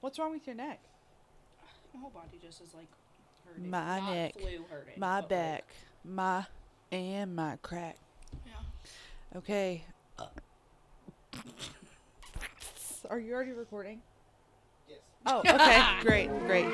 What's wrong with your neck? My whole body just is like hurting. My Not neck, flu hurting, my but, back, my crack. Yeah. Okay. Are you already recording? Yes. Oh, okay. Great.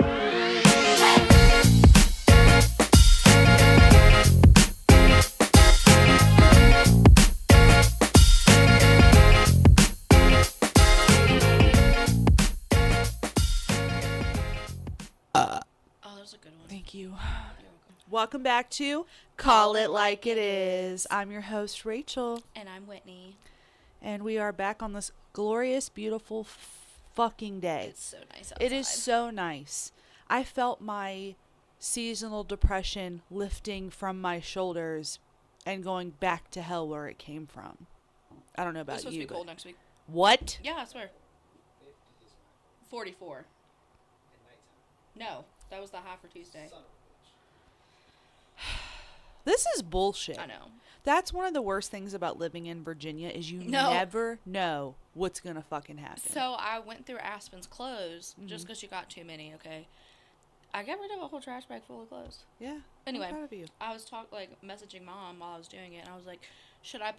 Oh, that's a good one. Thank you. You're welcome. Welcome back to Call It Like It Is. I'm your host, Rachael, And I'm Whitney. and we are back on this glorious, beautiful fucking day. It's so nice outside. It is so nice. I felt my seasonal depression lifting from my shoulders and going back to hell where it came from. I don't know about It's supposed you. to be cold next week. What? Yeah, I swear. 50 is my 44. at nighttime. No, that was the high for Tuesday. Son of a This is bullshit. I know. That's one of the worst things about living in Virginia is you never know what's going to fucking happen. So I went through Aspen's clothes just because she got too many, okay? I got rid of a whole trash bag full of clothes. Yeah. Anyway, I'm proud of you. I was messaging Mom while I was doing it, and I was like, should I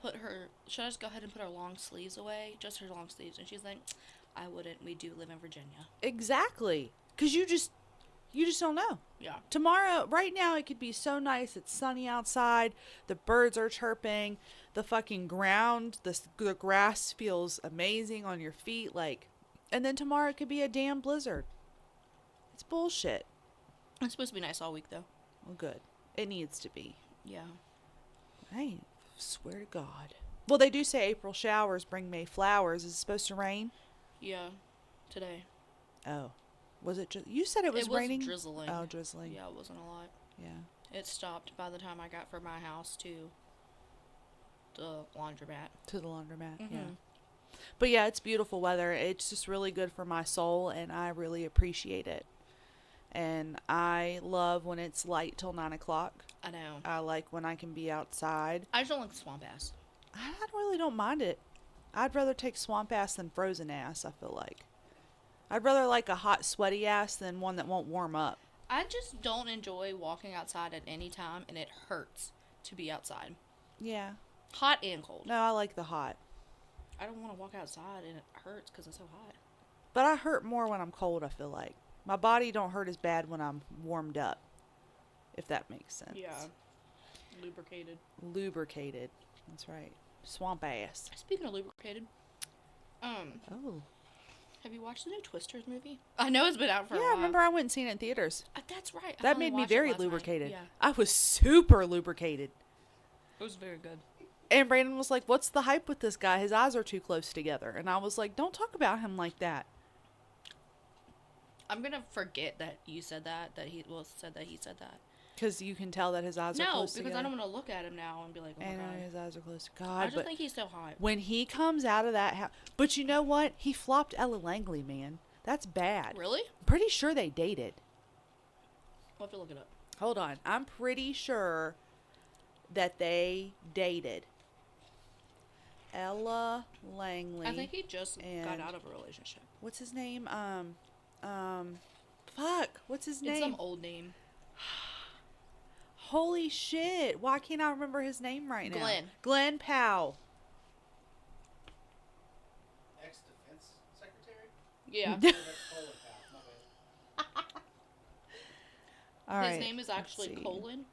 just go ahead and put her long sleeves away? Just her long sleeves. And she's like, I wouldn't. We do live in Virginia. Exactly. Because you just don't know. Yeah. Tomorrow, right now, it could be so nice. It's sunny outside. The birds are chirping. The fucking ground, the grass feels amazing on your feet. And then tomorrow it could be a damn blizzard. It's bullshit. It's supposed to be nice all week, though. Well, good. It needs to be. Yeah. I swear to God. Well, they do say April showers bring May flowers. Is it supposed to rain? Yeah. Today. Oh. Was it just... You said it was raining? It was drizzling. Oh, drizzling. Yeah, it wasn't a lot. Yeah. It stopped by the time I got from my house to the laundromat. To the laundromat, Mhm. yeah. But yeah, it's beautiful weather. It's just really good for my soul, and I really appreciate it. And I love when it's light till 9 o'clock. I know. I like when I can be outside. I just don't like swamp ass. I really don't mind it. I'd rather take swamp ass than frozen ass, I feel like. I'd rather like a hot, sweaty ass than one that won't warm up. I just don't enjoy walking outside at any time, and it hurts to be outside. Yeah. Hot and cold. No, I like the hot. I don't want to walk outside, and it hurts because it's so hot. But I hurt more when I'm cold, I feel like. My body don't hurt as bad when I'm warmed up, if that makes sense. Yeah. Lubricated. Lubricated. That's right. Swamp ass. Speaking of lubricated, Oh. have you watched the new Twisters movie? I know it's been out for a Yeah, while. I remember I went and seen it in theaters. That's right. I That only made me watched it very last night. lubricated. Yeah. I was super lubricated. It was very good. And Brandon was like, what's the hype with this guy? His eyes are too close together. And I was like, don't talk about him like that. I'm going to forget that you said that he said that. Because you can tell that his eyes are No, close because together. I don't want to look at him now and be like, oh my And God. his eyes are close to God. I just But think he's so hot. when he comes out of that house... But you know what? He flopped Ella Langley, man. That's bad. Really? I'm pretty sure they dated. We'll have to look it up. Hold on. I'm pretty sure that they dated. Ella Langley. I think he just got and- out of a relationship. What's his name? Fuck. What's his name? It's some old name. Holy shit. Why can't I remember his name right now? Glenn. Glenn Powell. ex-defense secretary? Yeah. That's Colin Powell. My bad. All right. His name is let's actually see. Colin.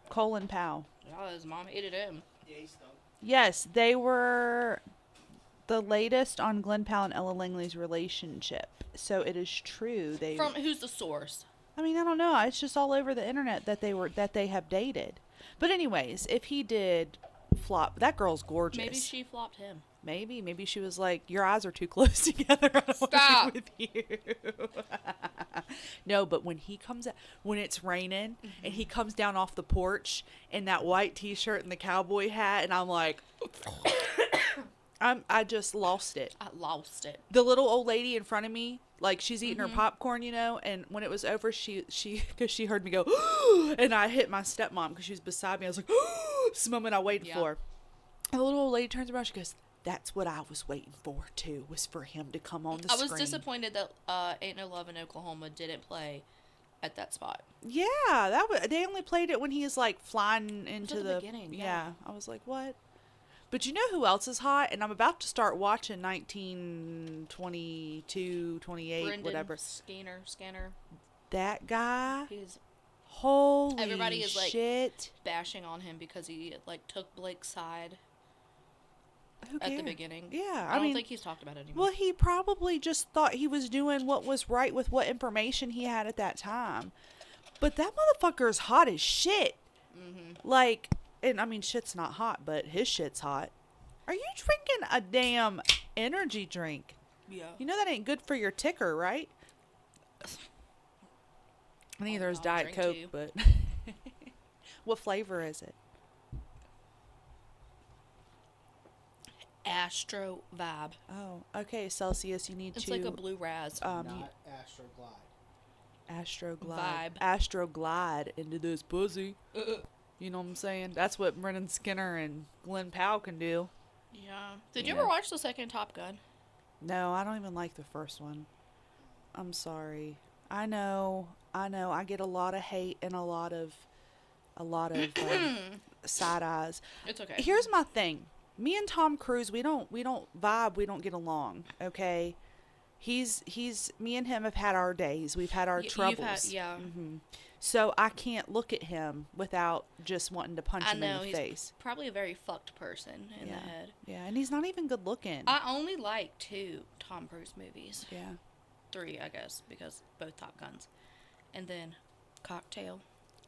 Colin Powell. Yeah, his mom hated him. Yeah, he stunk. Yes, they were the latest on Glenn Powell and Ella Langley's relationship. So it is true. From who's the source? I mean, I don't know. It's just all over the internet that they have dated. But anyways, if he did flop, that girl's gorgeous. Maybe she flopped him. Maybe she was like, your eyes are too close together. I don't Stop. want to be with you. No, but when he comes out, when it's raining and he comes down off the porch in that white t-shirt and the cowboy hat, and I'm like, I just lost it. I lost it. The little old lady in front of me, like she's eating her popcorn, you know, and when it was over, she because she heard me go, and I hit my stepmom because she was beside me. I was like, it's the moment I waited for. And the little old lady turns around, she goes, That's what I was waiting for too, was for him to come on the I screen. was disappointed that Ain't No Love in Oklahoma didn't play at that spot. Yeah, they only played it when he is like flying into at the beginning, yeah. I was like, what? But you know who else is hot? And I'm about to start watching 1922, 28, Brendan whatever. Scanner. That guy. He's Holy everybody is like shit. bashing on him because he like took Blake's side Who at the cares? beginning. Yeah, I don't mean, think he's talked about it anymore. well, he probably just thought he was doing what was right with what information he had at that time. But that motherfucker is hot as shit. Mm-hmm. Like, and I mean, shit's not hot, but his shit's hot. Are you drinking a damn energy drink? Yeah. You know that ain't good for your ticker, right? Neither is I'll Diet drink Coke, too. but what flavor is it? Astro Vibe. Oh, okay, Celsius. You need It's to like a blue raz. Not Astroglide. Astroglide. Vibe. Astroglide into this pussy. You know what I'm saying? That's what Brennan Skinner and Glenn Powell can do. Yeah. Did you Yeah. ever watch the second Top Gun? No, I don't even like the first one. I'm sorry. I know. I get a lot of hate and a lot of side eyes. It's okay. Here's my thing. Me and Tom Cruise, we don't vibe, we don't get along, okay? He's me and him have had our days. We've had our troubles. Yeah. Hmm. So I can't look at him without just wanting to punch him in the he's face. probably a very fucked person in the head. Yeah, and he's not even good looking. I only like 2 Tom Cruise movies. Yeah. 3, I guess, because both Top Guns. And then Cocktail.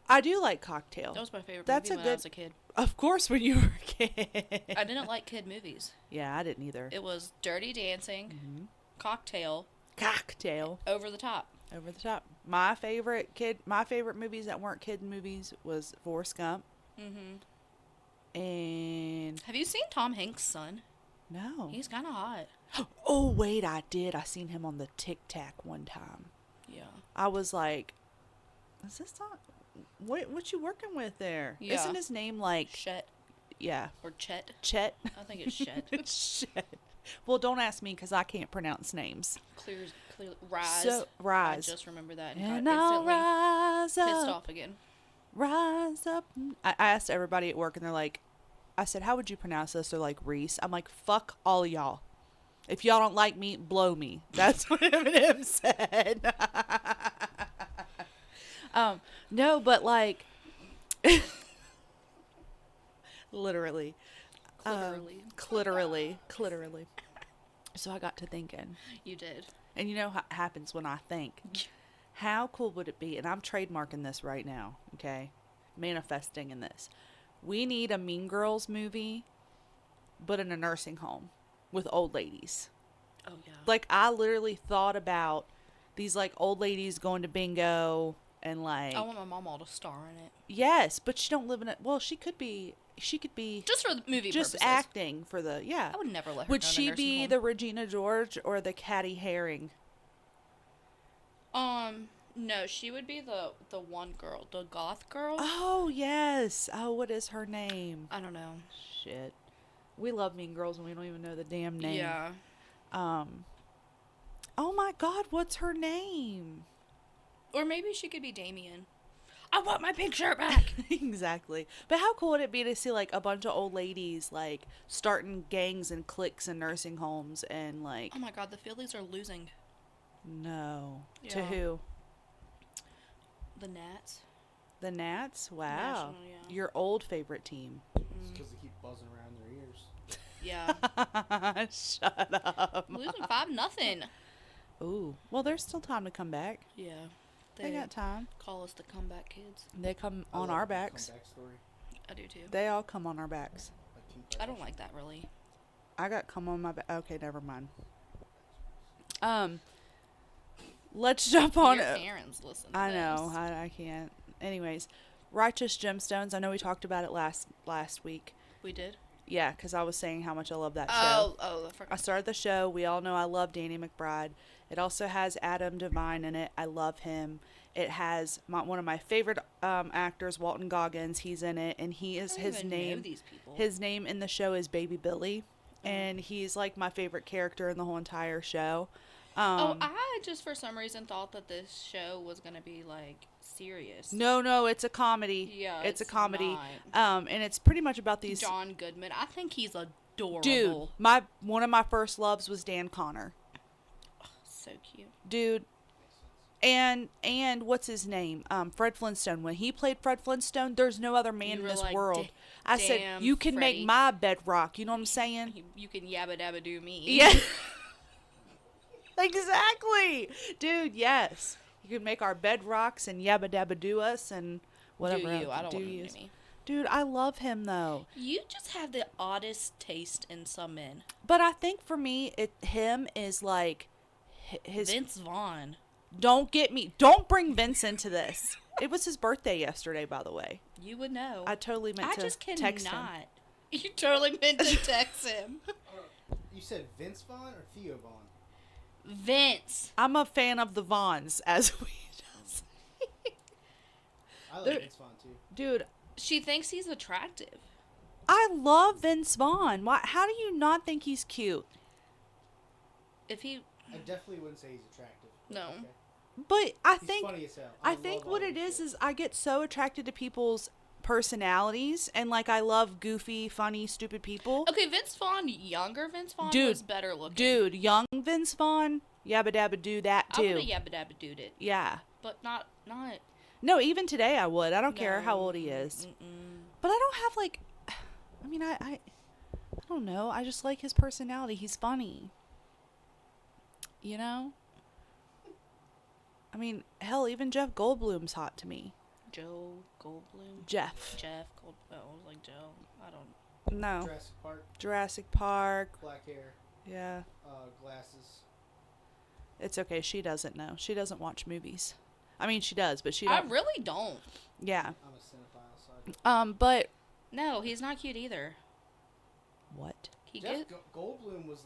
I do like Cocktail. That was my favorite That's movie a when I good- was a kid. Of course, when you were a kid. I didn't like kid movies. Yeah, I didn't either. It was Dirty Dancing, Mm-hmm. Cocktail, Cocktail. Over the Top. Over the top. My favorite movies that weren't kid movies was Forrest Gump. Mm-hmm. And Have you seen Tom Hanks' son? no. He's kind of hot. Oh wait, I did. I seen him on the Tic Tac one time. Yeah. I was like, is this not what you working with there? Yeah. Isn't his name like Chet yeah, or Chet. Chet? I think it's Chet. Chet. Well, don't ask me because I can't pronounce names. Clear, Rise. So Rise. I just remember that And got I'll instantly rise pissed up, off again. rise up. I asked everybody at work, and they're like, I said, how would you pronounce this? They're like, Reese. I'm like, fuck all of y'all. If y'all don't like me, blow me. That's what Eminem said. No, but like, literally. Clitorally. So I got to thinking. You did. And you know what happens when I think? How cool would it be? And I'm trademarking this right now, okay? Manifesting in this. We need a Mean Girls movie, but in a nursing home with old ladies. Oh, yeah. Like, I literally thought about these, like, old ladies going to bingo and, like... I want my mom all to star in it. Yes, but she don't live in it. Well, she could be... Just for the movie just purposes. acting for the... Yeah. I would never let her Would go to she nursing be home. the Regina George or the Catty Herring? No, she would be the one girl, the goth girl. Oh, yes. Oh, what is her name? I don't know. Shit. We love Mean Girls and we don't even know the damn name. Yeah. Oh my God, what's her name? Or maybe she could be Damien. I want my pink shirt back. Exactly. But how cool would it be to see like a bunch of old ladies like starting gangs and cliques in nursing homes and like Oh my God, the Phillies are losing. no. To Yeah. who? The Nats. The Nats? Wow. National, yeah. Your old favorite team. It's because they keep buzzing around their ears. Yeah. Shut up. Losing 5-0. Ooh. Well, there's still time to come back. Yeah. They got time. call us the comeback kids. They come I on love our the backs. comeback story. I do too. They all come on our backs. Like Kim I don't Kardashian. like that really. I got come on my back. Okay, never mind. Let's jump on Your it. parents listen to I know. this. I can't. Anyways, Righteous Gemstones. I know we talked about it last week. We did? Yeah, because I was saying how much I love that show. I I forgot. started the show. We all know I love Danny McBride. It also has Adam Devine in it. I love him. It has one of my favorite actors, Walton Goggins. He's in it, and he is I don't his even know name. these people. His name in the show is Baby Billy, and he's like my favorite character in the whole entire show. I just for some reason thought that this show was gonna be like serious. No, it's a comedy. Yeah, it's a it's comedy. not. And it's pretty much about these. John Goodman. I think he's adorable. Dude, one of my first loves was Dan Connor. So cute. Dude. And what's his name? Fred Flintstone. When he played Fred Flintstone, there's no other man You in were this like, world. I said, damn, you can Freddie. make my bedrock. You know what I'm saying? You can yabba dabba do me. Yeah. Exactly. Dude, yes. You can make our bedrocks and yabba dabba do us and whatever. Do you? I don't do want you. to do me. Dude, I love him though. You just have the oddest taste in some men. But I think for me, him is like his. Vince Vaughn. Don't bring Vince into this. It was his birthday yesterday, by the way. You would know. I totally meant I to just cannot. text him. You totally meant to text him. You said Vince Vaughn or Theo Vaughn? Vince. I'm a fan of the Vaughns, as we just I like There- Vince Vaughn too. Dude, She thinks he's attractive. I love Vince Vaughn. Why? How do you not think he's cute? If he... I definitely wouldn't say he's attractive. No. Okay. But I He's think funny as hell. I love think all what his it is shit. I get so attracted to people's personalities, and like I love goofy, funny, stupid people. Okay, Vince Vaughn, younger Vince Vaughn Dude, was better looking. Dude, young Vince Vaughn, yabba dabba do that I would too. have yabba dabba dude it. Yeah. But not... No, even today I would. I don't care how No. old he is. Mm-mm. But I don't have like, I mean, I don't know. I just like his personality. He's funny. You know? I mean, hell, even Jeff Goldblum's hot to me. Joe Goldblum? Jeff. Goldblum. I was like, Joe. I don't... No. Jurassic Park, Jurassic Park. black hair, Yeah. glasses. It's okay. She doesn't know. She doesn't watch movies. I mean, she does, but she I don't. really don't. Yeah. I'm a cinephile, so I don't. But No, he's not cute either. what? He Jeff gets... Goldblum was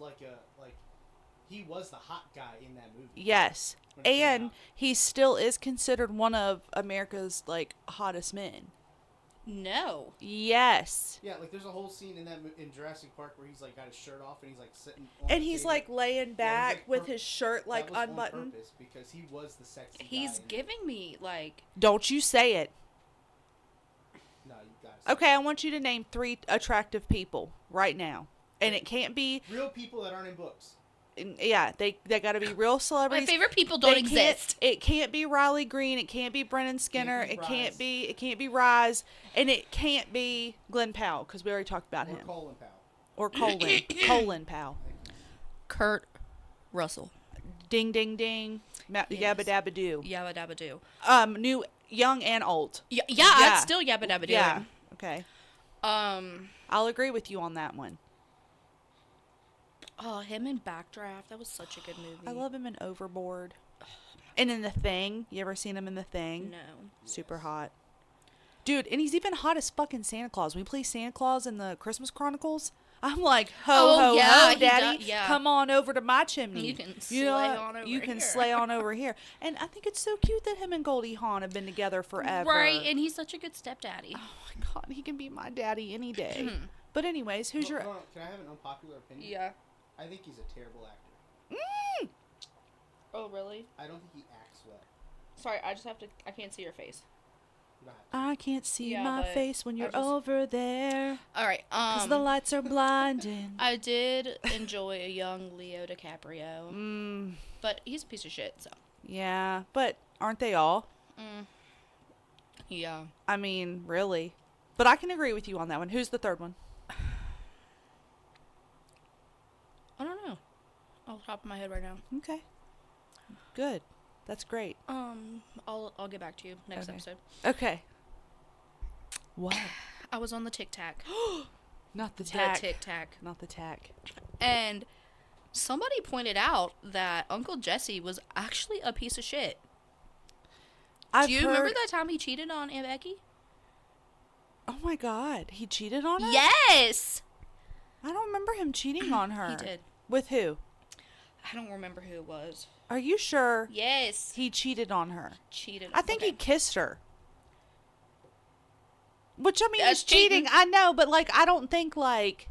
he was the hot guy in that movie. Yes. when it came And out. he still is considered one of America's like hottest men. No. Yes. Yeah, like there's a whole scene in in Jurassic Park where he's like got his shirt off and he's like sitting. On And the he's table. like laying back like, with his shirt like that was on unbuttoned. purpose because he was the sexy He's guy. giving me, like... Don't you say it. No, you guys. Okay, I want you to name 3 attractive people right now. And it can't be, Real people that aren't in books. yeah, they got to be real My celebrities. favorite people don't They can't- exist. It can't be Riley Green. It can't be Brennan Skinner. be It can't Rise. be. It can't be Rise, and it can't be Glenn Powell because we already talked about Or him. Colin Powell. Or Colin Powell. Kurt Russell. Ding ding ding. Yes. Yabba dabba do. Yabba dabba do. New, young and old. Yeah, Yeah. I'd still yabba dabba do. Yeah. Okay. Um. I'll agree with you on that one. Oh, him in Backdraft. That was such a good movie. I love him in Overboard. And in The Thing. You ever seen him in The Thing? No. Super hot. Dude, and he's even hot as fucking Santa Claus. When he plays Santa Claus in the Christmas Chronicles, I'm like, ho, Oh, ho, yeah, ho, he daddy. does- yeah. Come on over to my chimney. You can know slay what? on over You can here. slay on over here. And I think it's so cute that him and Goldie Hawn have been together forever. Right, and he's such a good stepdaddy. Oh my God, he can be my daddy any day. But anyways, who's your... Hold on, can I have an unpopular opinion? Yeah. I think he's a terrible actor. Oh, really? I don't think he acts well. Sorry, I just have to... I can't see your face. You don't have to. I can't see Yeah, my but face when I you're just- over there. All right. Because the lights are blinding. I did enjoy a young Leo DiCaprio, Mm, but he's a piece of shit. So. yeah, but aren't they all? Yeah. I mean, really. But I can agree with you on that one. Who's the third one? I don't know. Off the top of my head right now. Okay. Good. That's great. I'll get back to you next Okay. episode. Okay. What? I was on the Tic Tac. Not the The tack. Tic Tac. Not the tack. And somebody pointed out that Uncle Jesse was actually a piece of shit. Do you remember that time he cheated on Aunt Becky? Oh my God. He cheated on her? Yes! I don't remember him cheating on her. He did. With who? I don't remember who it was. Are you sure Yes. he cheated on her? Cheated. I think he Okay. kissed her. Which, I mean, That's is cheating. cheating. I know, but, like, I don't think, like...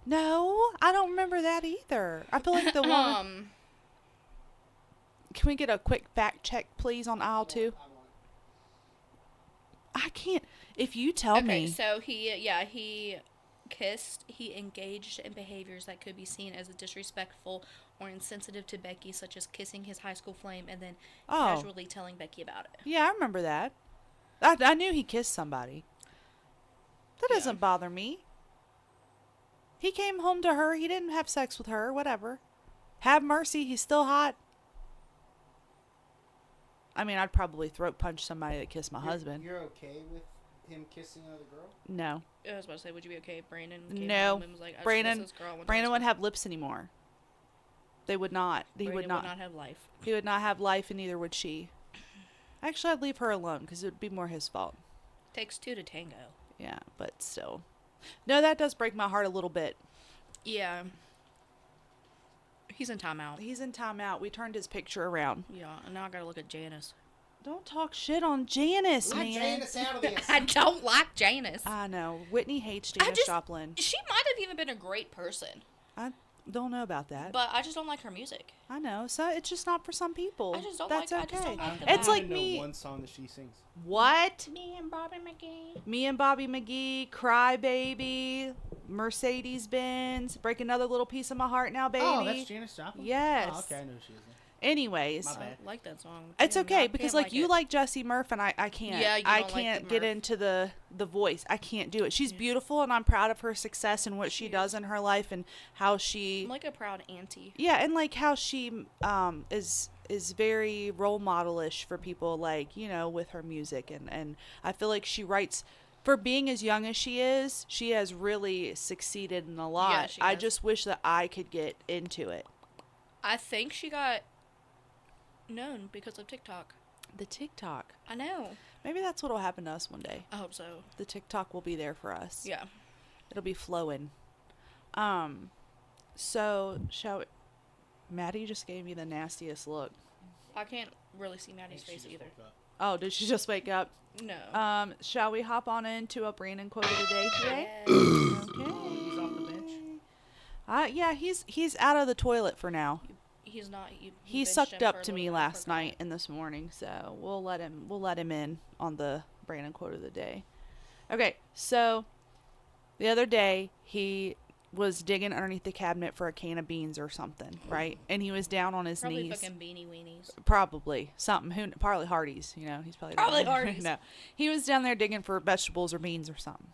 No, I don't remember that either. I feel like the one. Can we get a quick fact check, please, on aisle 2? I can't. If you tell Okay, me. so he kissed. He engaged in behaviors that could be seen as disrespectful or insensitive to Becky, such as kissing his high school flame and then Oh. casually telling Becky about it. Yeah, I remember that. I knew he kissed somebody. That Yeah. doesn't bother me. He came home to her. He didn't have sex with her. Whatever. Have mercy. He's still hot. I mean, I'd probably throat punch somebody that kissed my husband. You're okay with him kissing another girl? No. I was about to say, would you be okay if Brandon came No. home and was like, I Brandon- just kissed this girl one Brandon time? wouldn't have lips anymore. They would not. He Brandon would not. have life. He would not have life, and neither would she. Actually, I'd leave her alone because it would be more his fault. Takes two to tango. Yeah, but still. No, that does break my heart a little bit. Yeah. He's in timeout. He's in timeout. We turned his picture around. Yeah, and now I gotta look at Janice. Don't talk shit on Janice, Let man. Janice out of this. I don't like Janice. I know. Whitney hates I Janice just- Joplin. She might have even been a great person, I don't know about that. but I just don't like her music. I know. So it's just not for some people. I just don't That's like- I okay. just don't like the I It's don't like even me. know one song that she sings. What? Me and Bobby McGee. Me and Bobby McGee, Cry Baby, Mercedes Benz, Break Another Little Piece of My Heart Now, Baby. Oh, that's Janis Joplin? Yes. Oh, okay, I know who she is. Anyways, My bad. I like that song. it's Damn, okay I because can't like you it. like Jessie Murph and I can't. Yeah, you I don't like can't the get Murph. into the voice. I can't do it. She's beautiful and I'm proud of her success and what she does in her life and how she I'm like a proud auntie. yeah, and like how she is very role modelish for people, like, you know, with her music and I feel like she writes for being as young as she is, she has really succeeded in a lot. Yeah, she I has. just wish that I could get into it. I think she got known because of TikTok. The TikTok. I know. Maybe that's what'll happen to us one day. I hope so. The TikTok will be there for us. Yeah. It'll be flowing. So shall we... Maddie just gave me the nastiest look. I can't really see I Maddie's think she face just either. woke up. Oh, did she just wake up? No. Shall we hop on into a Brandon quote of the day today? Yes. Okay. He's off the bench? Yeah, he's out of the toilet for now. He's not. He benched sucked him for up a to little me bit, I last forgot. night and this morning, so we'll let him in on the Brandon quote of the day. Okay, so the other day he was digging underneath the cabinet for a can of beans or something, right? And he was down on his Probably knees. fucking Beanie Weenies. Probably something. Probably Hardee's. You know, he's probably down Probably there. Hardee's. No, he was down there digging for vegetables or beans or something.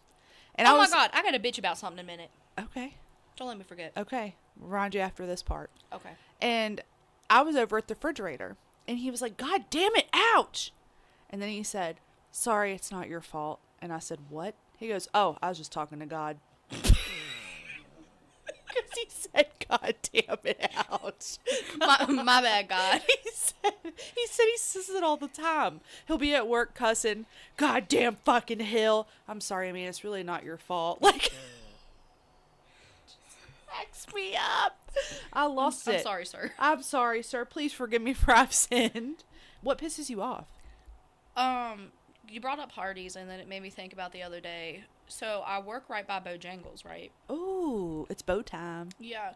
And Oh I my was god, I got a bitch about something in a minute. okay. Don't let me forget. Okay, remind you after this part. Okay. And I was over at the refrigerator, and he was like, "God damn it, ouch!" And then he said, "Sorry, it's not your fault." And I said, "What?" He goes, "Oh, I was just talking to God." Because he said, "God damn it, ouch." My bad, God. He said he says it all the time. He'll be at work cussing, "God damn fucking hell." I'm sorry, I mean, it's really not your fault. Like, backs me up. I lost it. I'm sorry, sir. I'm sorry, sir. Please forgive me for I've sinned. What pisses you off? You brought up Hardee's, and then it made me think about the other day. So I work right by Bojangles, right? Ooh, it's bow time. Yeah.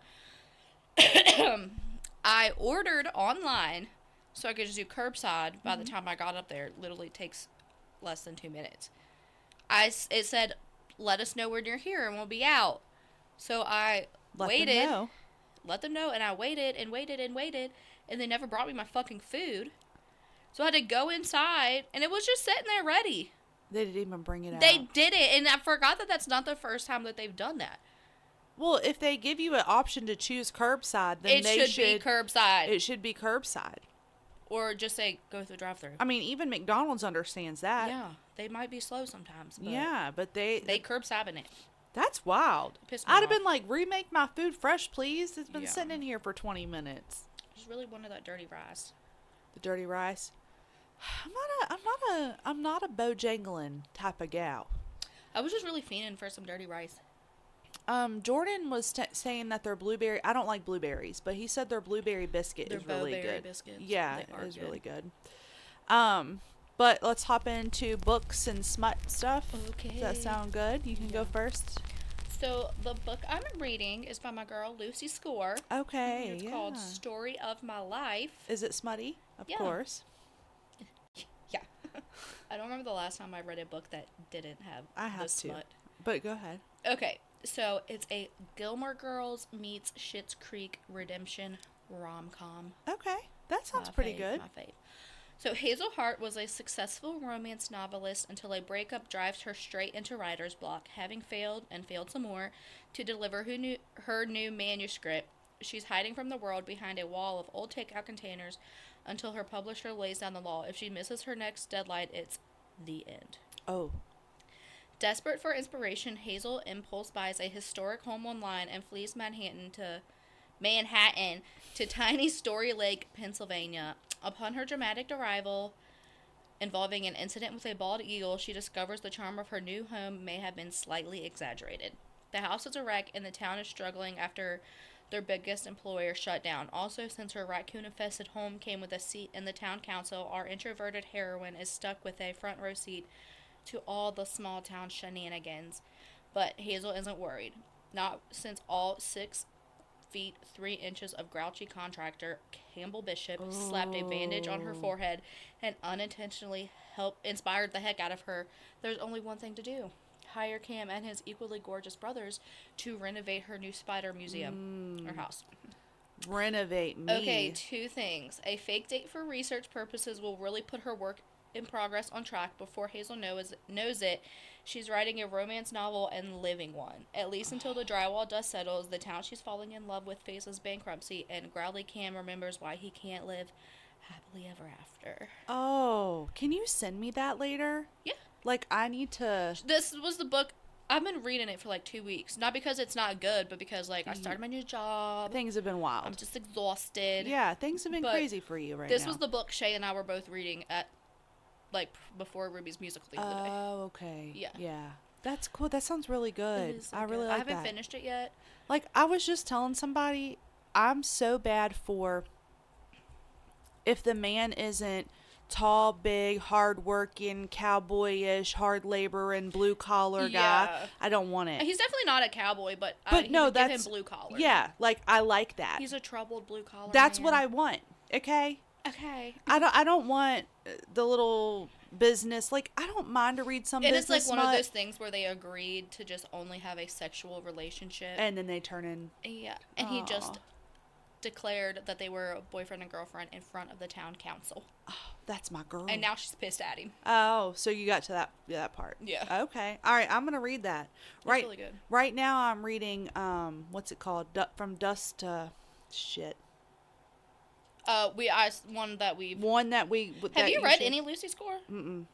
I ordered online so I could just do curbside. By the time I got up there, it literally takes less than 2 minutes. It said, "Let us know when you're here and we'll be out." So I waited. Them know. Let them know, and I waited and waited and waited, and they never brought me my fucking food. So I had to go inside, and it was just sitting there ready. They didn't even bring it out. They did it, and I forgot that that's not the first time that they've done that. Well, if they give you an option to choose curbside, then It they should be curbside. It should be curbside. Or just say, go through drive-thru. I mean, even McDonald's understands that. Yeah, they might be slow sometimes. But Yeah, but they curbsiding it. that's wild. Pissed me I'd have off. been like, remake my food fresh, please. It's been Yeah. sitting in here for 20 minutes. I just really wanted that dirty rice. The dirty rice. I'm not a Bojangling type of gal. I was just really fiending for some dirty rice. Jordan was saying that their blueberry. I don't like blueberries, but he said their blueberry biscuit Their is really Bo-berry good. biscuits, Yeah, they it are is good. really good. But let's hop into books and smut stuff. Okay. Does that sound good? You can go first. So the book I'm reading is by my girl Lucy Score. Okay, It's yeah. called Story of My Life. Is it smutty? Of Yeah. course. Yeah. I don't remember the last time I read a book that didn't have I have the to. smut. But go ahead. Okay, so it's a Gilmore Girls meets Schitt's Creek redemption rom-com. Okay, that sounds My pretty fave, good. My fave. So Hazel Hart was a successful romance novelist until a breakup drives her straight into writer's block, having failed and failed some more to deliver her new manuscript. She's hiding from the world behind a wall of old takeout containers until her publisher lays down the law. If she misses her next deadline, it's the end. Oh. Desperate for inspiration, Hazel impulse buys a historic home online and flees Manhattan to tiny Story Lake, Pennsylvania. Upon her dramatic arrival, involving an incident with a bald eagle, she discovers the charm of her new home may have been slightly exaggerated. The house is a wreck and the town is struggling after their biggest employer shut down. Also, since her raccoon-infested home came with a seat in the town council, our introverted heroine is stuck with a front row seat to all the small town shenanigans. But Hazel isn't worried. Not since all 6 feet 3 inches of grouchy contractor Campbell Bishop slapped a bandage on her forehead and unintentionally inspired the heck out of her. There's only one thing to do. Hire Cam and his equally gorgeous brothers to renovate her new spider museum or house. Renovate me. Okay, 2 things. A fake date for research purposes will really put her work in progress on track. Before Hazel knows it, she's writing a romance novel and living one. At least until the drywall dust settles, the town she's falling in love with faces bankruptcy, and Growly Cam remembers why he can't live happily ever after. Oh, can you send me that later? Yeah. Like, I need to... This was the book. I've been reading it for like 2 weeks. Not because it's not good, but because like I started my new job. Things have been wild. I'm just exhausted. Yeah, things have been But crazy for you right now. This was the book Shay and I were both reading at like before Ruby's musical the other day. Oh, okay. Yeah. Yeah. That's cool. That sounds really good. It is so I really good. like I haven't that. finished it yet. Like, I was just telling somebody, I'm so bad for if the man isn't tall, big, hard-working, cowboyish, hard labor and blue-collar guy. Yeah. I don't want it. He's definitely not a cowboy, but But he no, would give that's him blue collar. Yeah, like, I like that. He's a troubled blue collar. That's man. what I want. Okay? Okay. I don't want the little business. Like, I don't mind to read some And business it's like one smut, of those things where they agreed to just only have a sexual relationship. and then they turn in. Yeah. And he just Aw. declared that they were boyfriend and girlfriend in front of the town council. Oh, that's my girl. And now she's pissed at him. Oh, so you got to that part. Yeah. Okay. All right, I'm going to read that. Right. really good. Right now I'm reading what's it called? From Dust to Shit. One that we've... One that we Have you read any Lucy Score? Mm-mm.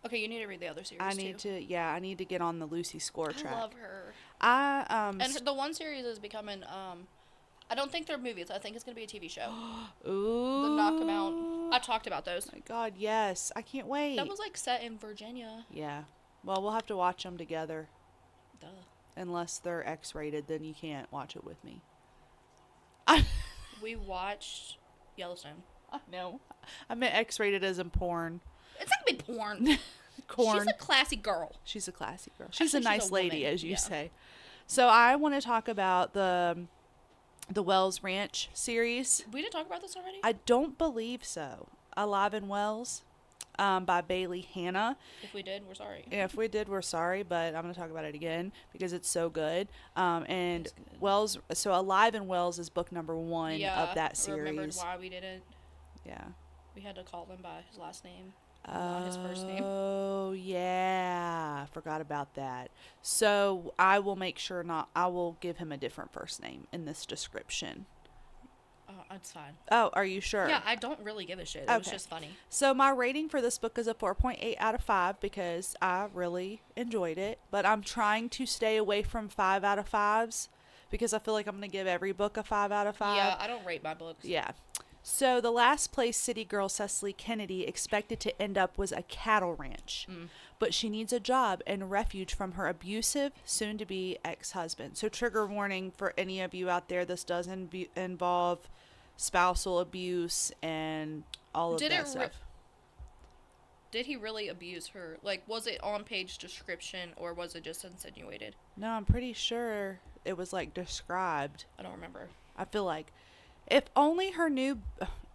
Okay, you need to read the other series I need too. I need to get on the Lucy Score track. I love her. And The one series is becoming I don't think they're movies. I think it's going to be a TV show. Ooh. The Knockabout. I talked about those. Oh my God, yes. I can't wait. That was like set in Virginia. Yeah. Well, we'll have to watch them together. Duh. Unless they're X-rated, then you can't watch it with me. We watched Yellowstone. I know. I meant X-rated as in porn. It's not gonna be porn. Corn. She's a classy girl. She's a classy girl. She's a Actually, nice lady, woman. as you Yeah. say. So I want to talk about the Wells Ranch series. We didn't talk about this already? I don't believe so. Alive and Wells, by Bailey Hannah. If we did, we're sorry. If we did, we're sorry, but I'm going to talk about it again because it's so good. And It's good. Wells, so Alive and Wells is book number 1 Yeah, of that I remembered series. why we didn't. Yeah. We had to call him by his last name, not his first name. Oh, yeah. Forgot about that. So I will make sure I will give him a different first name in this description. It's fine. Oh, are you sure? Yeah, I don't really give a shit. It was Okay. just funny. So my rating for this book is a 4.8 out of 5 because I really enjoyed it. But I'm trying to stay away from 5 out of 5s because I feel like I'm going to give every book a 5 out of 5. Yeah, I don't rate my books. Yeah. So the last place city girl Cecily Kennedy expected to end up was a cattle ranch. But she needs a job and refuge from her abusive, soon-to-be ex-husband. So trigger warning for any of you out there, this does involve spousal abuse and all of Did that it stuff. Did he really abuse her? Like, was it on page description or was it just insinuated? No, I'm pretty sure it was like described. I don't remember. I feel like if only her new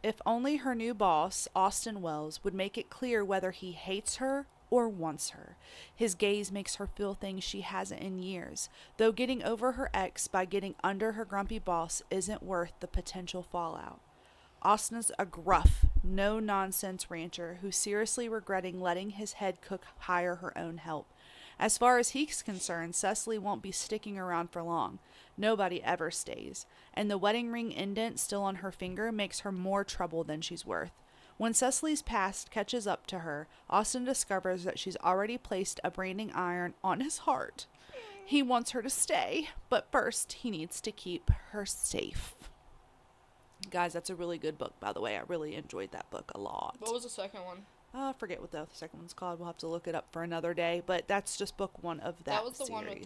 if only her new boss, Austin Wells, would make it clear whether he hates her or wants her. His gaze makes her feel things she hasn't in years, though getting over her ex by getting under her grumpy boss isn't worth the potential fallout. Austin's a gruff, no-nonsense rancher who's seriously regretting letting his head cook hire her own help. As far as he's concerned, Cecily won't be sticking around for long. Nobody ever stays. And the wedding ring indent still on her finger makes her more trouble than she's worth. When Cecily's past catches up to her, Austin discovers that she's already placed a branding iron on his heart. He wants her to stay, but first he needs to keep her safe. Guys, that's a really good book, by the way. I really enjoyed that book a lot. What was the second one? I forget what the second one's called. We'll have to look it up for another day. But that's just book one of that was the series. one with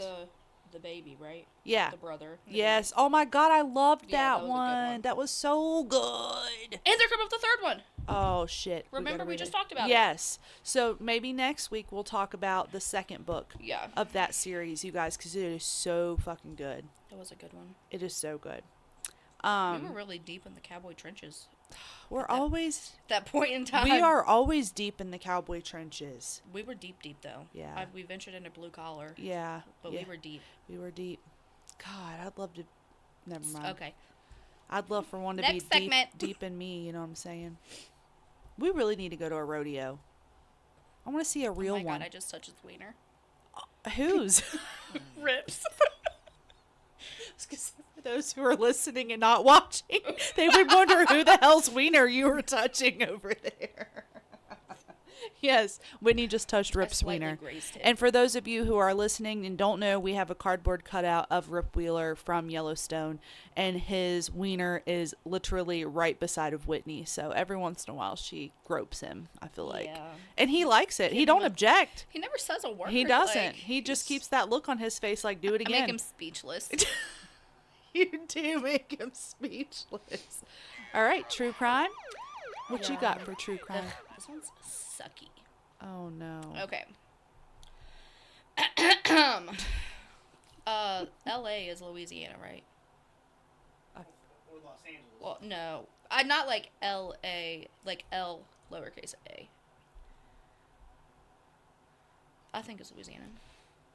the baby, right? Yeah. The brother. Yes. Oh my God, I loved Yeah, that that was a good one. That was so good. And they're coming up with the third one. Oh shit. Remember, we read just it. talked about it. Yes. So maybe next week we'll talk about the second book Yeah. of that series, you guys, because it is so fucking good. That was a good one. It is so good. We were really deep in the cowboy trenches. We're that- always That point in time. we are always deep in the cowboy trenches. We were deep, though. Yeah. We ventured into blue collar. Yeah. But yeah. we were deep. We were deep. God, I'd love to. Never mind. Okay. I'd love for one to Next be segment. deep in me. You know what I'm saying? We really need to go to a rodeo. I want to see a real Oh my one. God, I just touched his wiener. Whose? Rips. For those who are listening and not watching, they would wonder who the hell's wiener you were touching over there. Yes, Whitney just touched Rip's wiener. And for those of you who are listening and don't know, we have a cardboard cutout of Rip Wheeler from Yellowstone, and his wiener is literally right beside of Whitney. So every once in a while, she gropes him, I feel like. Yeah. And he likes it. He don't object. He never says a word. He doesn't. Like, He just keeps that look on his face like, do it I again. make him speechless. You do make him speechless. All right, true crime. What you got for true crime? This one's sucky. Oh no. Okay. L.A. is Louisiana, right? Or Los Angeles. Well, no. Not like L.A., like L lowercase a. I think it's Louisiana.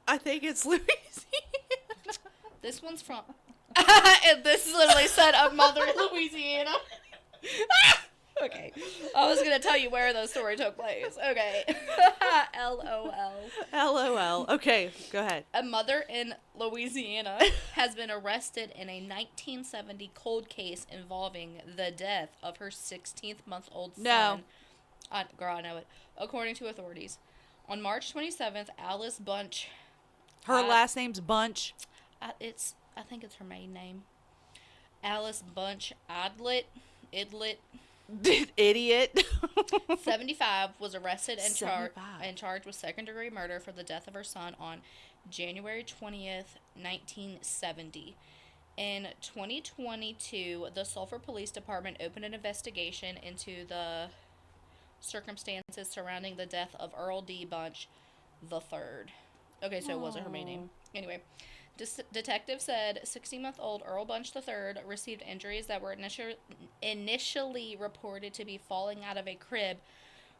I think it's Louisiana. This one's from... and this literally said a mother in Louisiana. Okay. I was going to tell you where the story took place. Okay. LOL. LOL. Okay, go ahead. A mother in Louisiana has been arrested in a 1970 cold case involving the death of her 16th-month-old son. No. Girl, I know it. According to authorities. On March 27th, Alice Bunch... Her last name's Bunch. I think it's her maiden name. Alice Bunch Idlet, Idiot. 75, was arrested and 75. charged with second-degree murder for the death of her son on January 20th, 1970. In 2022, the Sulphur Police Department opened an investigation into the circumstances surrounding the death of Earl D. Bunch III. Okay, so it wasn't her maiden name. Anyway, detective said 16-month-old Earl Bunch III received injuries that were initially reported to be falling out of a crib.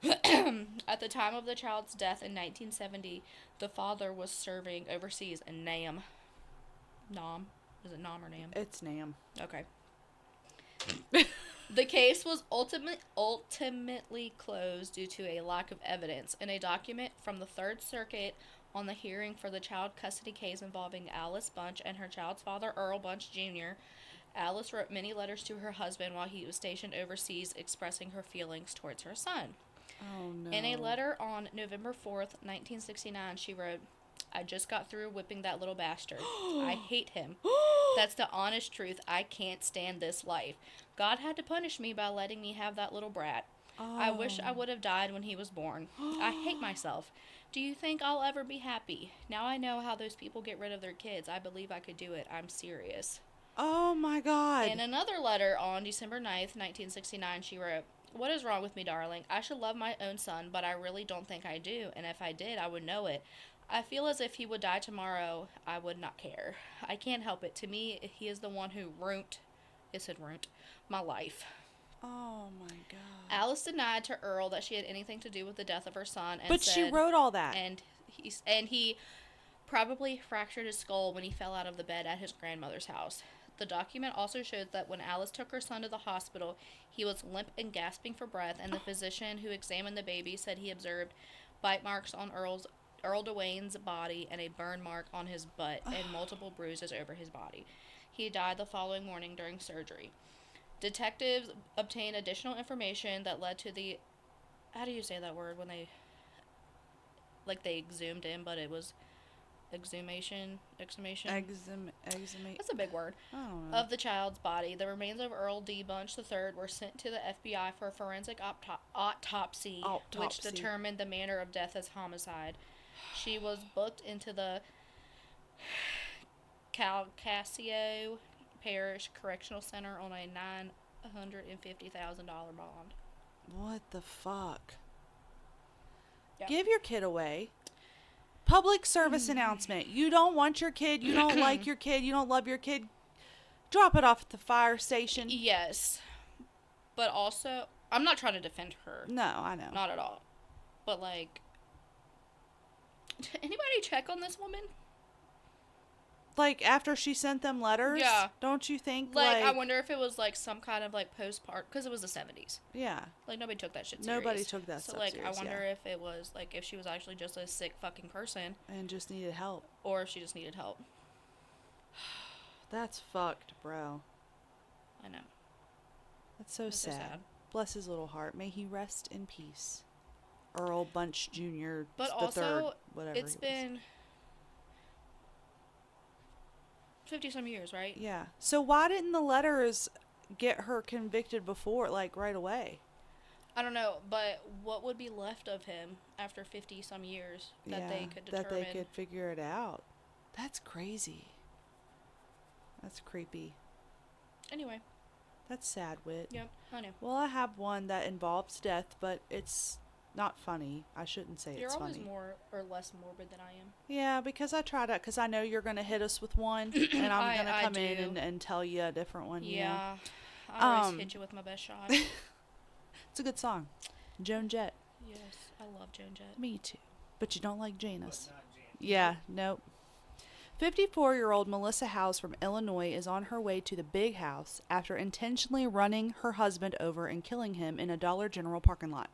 At the time of the child's death in 1970, the father was serving overseas in Nam. Nam? Is it Nam or Nam? It's Nam. Okay. The case was ultimately closed due to a lack of evidence. In a document from the Third Circuit on the hearing for the child custody case involving Alice Bunch and her child's father, Earl Bunch Jr., Alice wrote many letters to her husband while he was stationed overseas expressing her feelings towards her son. Oh, no. In a letter on November 4th, 1969, she wrote, "I just got through whipping that little bastard. I hate him. That's the honest truth. I can't stand this life. God had to punish me by letting me have that little brat. I wish I would have died when he was born. I hate myself. Do you think I'll ever be happy? Now I know how those people get rid of their kids. I believe I could do it. I'm serious." Oh, my God. In another letter on December 9th, 1969, she wrote, What is wrong with me, darling? I should love my own son, but I really don't think I do, and if I did, I would know it. I feel as if he would die tomorrow, I would not care. I can't help it. To me, he is the one who ruined, it said ruined, my life. Oh my god. Alice denied to Earl that she had anything to do with the death of her son, and But said, she wrote all that. And he probably fractured his skull when he fell out of the bed at his grandmother's house. The document also shows that when Alice took her son to the hospital, he was limp and gasping for breath, and the physician who examined the baby said he observed bite marks on Earl Dwayne's body and a burn mark on his butt and multiple bruises over his body. He died the following morning during surgery. Detectives obtained additional information that led to the, how do you say that word when they, like they exhumed in, but it was exhumation. That's a big word. Of the child's body. The remains of Earl D. Bunch III were sent to the FBI for a forensic autopsy, which determined the manner of death as homicide. She was booked into the Calcasio Parish Correctional Center on a $950,000 bond. What the fuck? Yep. Give your kid away. Public service announcement. You don't want your kid, you don't like your kid, you don't love your kid. Drop it off at the fire station. Yes. But also, I'm not trying to defend her. No, I know. Not at all. But like, anybody check on this woman? Like, after she sent them letters? Yeah. Don't you think, Like, I wonder if it was, like, some kind of, like, postpartum... Because it was the 70s. Yeah. Like, nobody took that shit serious. Nobody took that stuff serious. serious, I wonder if it was, like, if she was actually just a sick fucking person. And just needed help. Or if she just needed help. That's fucked, bro. I know. That's so sad. Bless his little heart. May he rest in peace. Earl Bunch Jr. But the also, third, whatever it's been 50-some years, right? Yeah. So why didn't the letters get her convicted before, like, right away? I don't know, but what would be left of him after 50-some years that they could determine? That they could figure it out. That's crazy. That's creepy. Anyway. That's sad, Whit. Yep, I know. Well, I have one that involves death, but it's not funny. I shouldn't say You're it's always funny. more or less morbid than I am. Yeah, because I try to, because I know you're going to hit us with one, and I'm going to come in and tell you a different one. Yeah. I always hit you with my best shot. It's a good song. Joan Jett. Yes, I love Joan Jett. Me too. But you don't like Janus. But not Jan. Yeah, nope. 54-year-old Melissa House from Illinois is on her way to the big house after intentionally running her husband over and killing him in a Dollar General parking lot.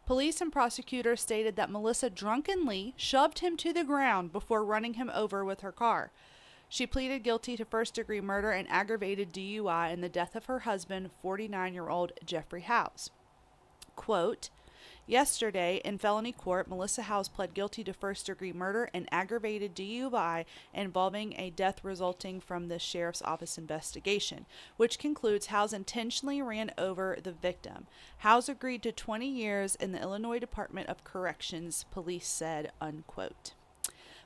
Police and prosecutors stated that Melissa drunkenly shoved him to the ground before running him over with her car. She pleaded guilty to first-degree murder and aggravated DUI in the death of her husband, 49-year-old Jeffrey House. Quote, yesterday, in felony court, Melissa House pled guilty to first-degree murder and aggravated DUI involving a death resulting from the sheriff's office investigation, which concludes House intentionally ran over the victim. House agreed to 20 years in the Illinois Department of Corrections, police said, unquote.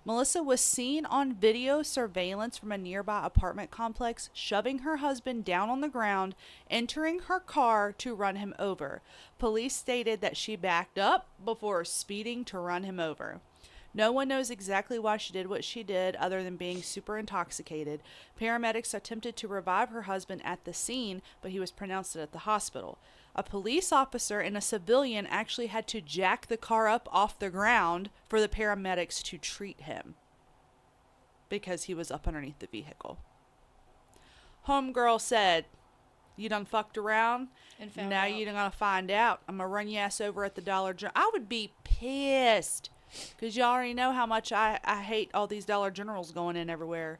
Melissa was seen on video surveillance from a nearby apartment complex, shoving her husband down on the ground, entering her car to run him over. Police stated that she backed up before speeding to run him over. No one knows exactly why she did what she did other than being super intoxicated. Paramedics attempted to revive her husband at the scene, but he was pronounced dead at the hospital. A police officer and a civilian actually had to jack the car up off the ground for the paramedics to treat him because he was up underneath the vehicle. Homegirl said, you done fucked around? And found now out. you done gonna find out. I'm gonna run your ass over at the Dollar General. I would be pissed because you already know how much I hate all these Dollar Generals going in everywhere.